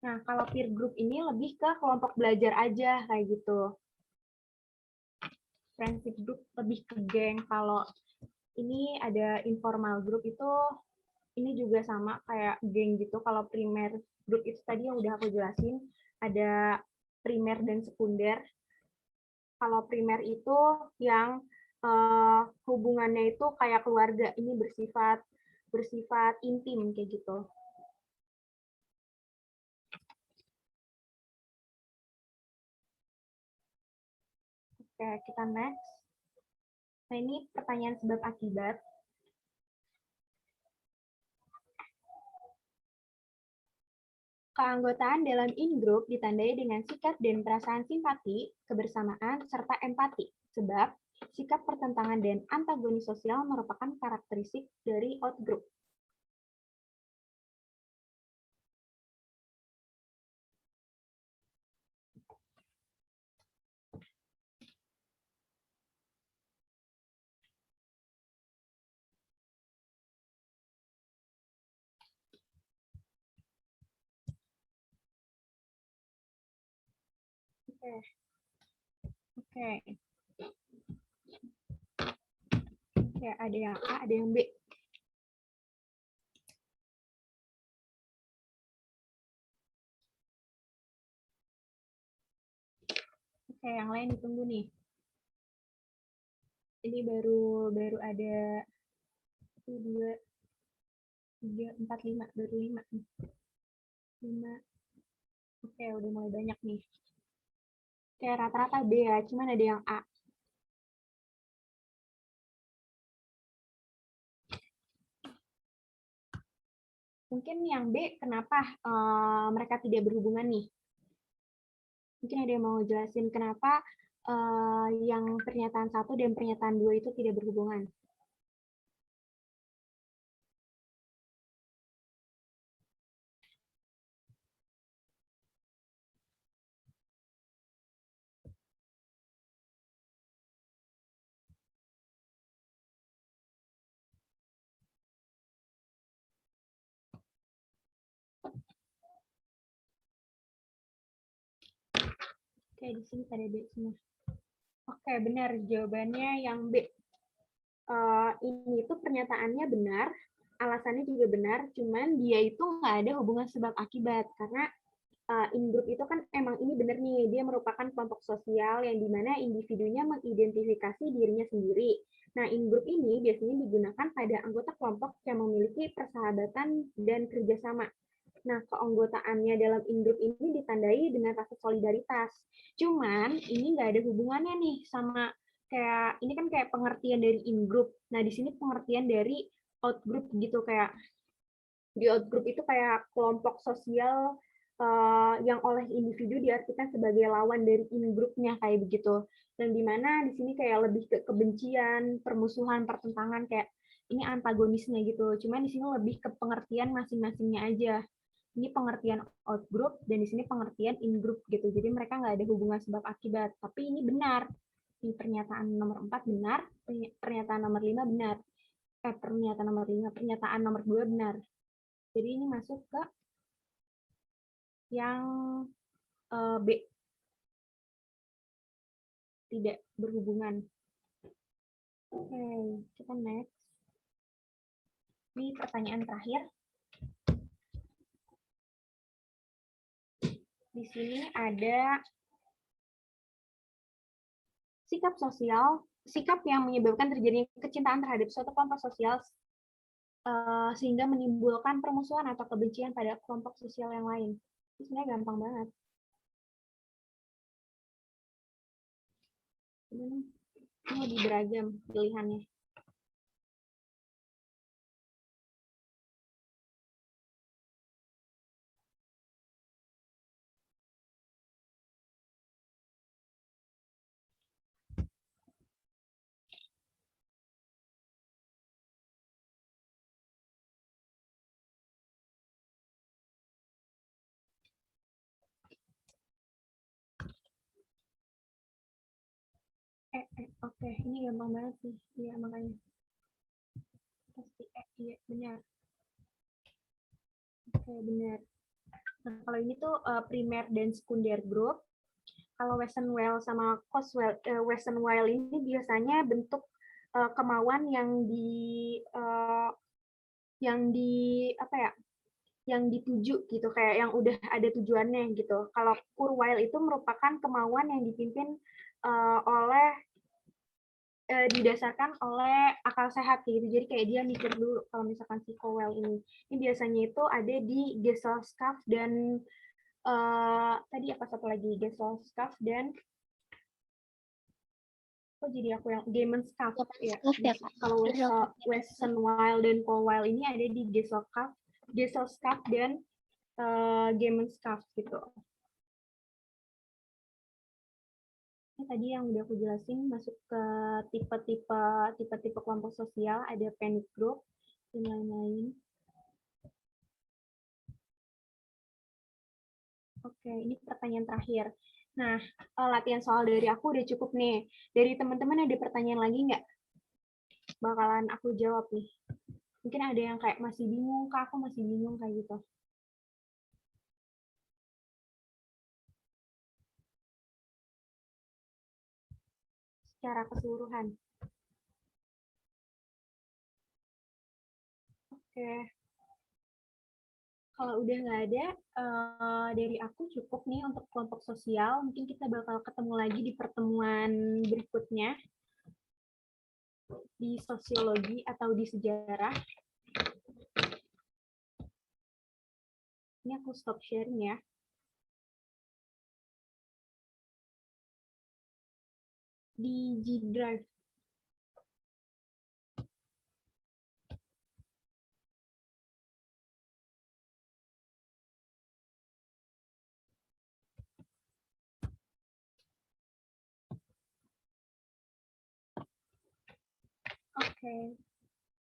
Nah, kalau peer group ini lebih ke kelompok belajar aja kayak gitu. Friendship group lebih ke geng. Kalau ini ada informal group itu ini juga sama kayak geng gitu. Kalau primer group itu tadi yang udah aku jelasin, ada primer dan sekunder. Kalau primer itu yang hubungannya itu kayak keluarga, ini bersifat intim kayak gitu. Oke, kita next. Nah, ini pertanyaan sebab akibat. Keanggotaan dalam in-group ditandai dengan sikap dan perasaan simpati, kebersamaan, serta empati. Sebab, sikap pertentangan dan antagonis sosial merupakan karakteristik dari out-group. Oke. Oke, ada yang A, ada yang B. Oke, yang lain ditunggu nih. Ini baru ada 1, 2, 3, 4, 5. Baru 5 nih. 5. Oke, udah mulai banyak nih. Oke, rata-rata B ya, cuman ada yang A. Mungkin yang B, kenapa mereka tidak berhubungan nih? Mungkin ada yang mau jelasin kenapa yang pernyataan 1 dan pernyataan 2 itu tidak berhubungan? Oke, di sini pada B semua. Oke, benar. Jawabannya yang B. Ini tuh pernyataannya benar, alasannya juga benar, cuman dia itu nggak ada hubungan sebab akibat. Karena in group itu kan emang ini benar nih, dia merupakan kelompok sosial yang dimana individunya mengidentifikasi dirinya sendiri. Nah, in group ini biasanya digunakan pada anggota kelompok yang memiliki persahabatan dan kerjasama. Nah, keanggotaannya dalam in-group ini ditandai dengan rasa solidaritas. Cuman, ini nggak ada hubungannya nih sama kayak, ini kan kayak pengertian dari in-group. Nah, di sini pengertian dari out-group gitu, kayak di out-group itu kayak kelompok sosial yang oleh individu diartikan sebagai lawan dari in-groupnya, kayak begitu. Dan di mana di sini kayak lebih ke kebencian, permusuhan, pertentangan, kayak ini antagonisnya gitu. Cuman di sini lebih ke pengertian masing-masingnya aja. Ini pengertian out group dan di sini pengertian in group gitu. Jadi mereka nggak ada hubungan sebab akibat. Tapi ini benar. Di pernyataan nomor 4 benar, pernyataan nomor 5 benar. Pernyataan nomor 5, pernyataan nomor 2 benar. Jadi ini masuk ke yang B. Tidak berhubungan. Oke, kita next. Ini pertanyaan terakhir. Di sini ada sikap sosial, sikap yang menyebabkan terjadinya kecintaan terhadap suatu kelompok sosial sehingga menimbulkan permusuhan atau kebencian pada kelompok sosial yang lain. Ini sebenarnya gampang banget. Ini lebih beragam pilihannya. Oke, ini gampang banget sih. Iya, makanya. Pasti iya, benar. Oke, benar. Nah, kalau ini tuh primer dan sekunder group. Kalau Western Well sama Western Well ini biasanya bentuk kemauan apa ya? Yang dituju gitu, kayak yang udah ada tujuannya gitu. Kalau Kurzweil itu merupakan kemauan yang dipimpin didasarkan oleh akal sehat gitu. Jadi kayak dia mikir dulu kalau misalkan si Cowell ini. Ini biasanya itu ada di Gesellschaft dan tadi apa satu lagi, Gesellschaft dan jadi aku yang Gemeinschaft ya. Kalau Western Wild dan Cowell ini ada di Gesellschaft dan Gemeinschaft gitu. Ini tadi yang udah aku jelasin, masuk ke tipe-tipe kelompok sosial, ada panic group dan lain-lain. Oke, ini pertanyaan terakhir. Nah, latihan soal dari aku udah cukup nih. Dari teman-teman ada pertanyaan lagi nggak? Bakalan aku jawab nih. Mungkin ada yang kayak masih bingung, Kak, aku masih bingung kayak gitu. Secara keseluruhan. Oke. Kalau udah nggak ada, dari aku cukup nih untuk kelompok sosial. Mungkin kita bakal ketemu lagi di pertemuan berikutnya di sosiologi atau di sejarah. Ini aku stop sharing ya. Di G Drive. Oke.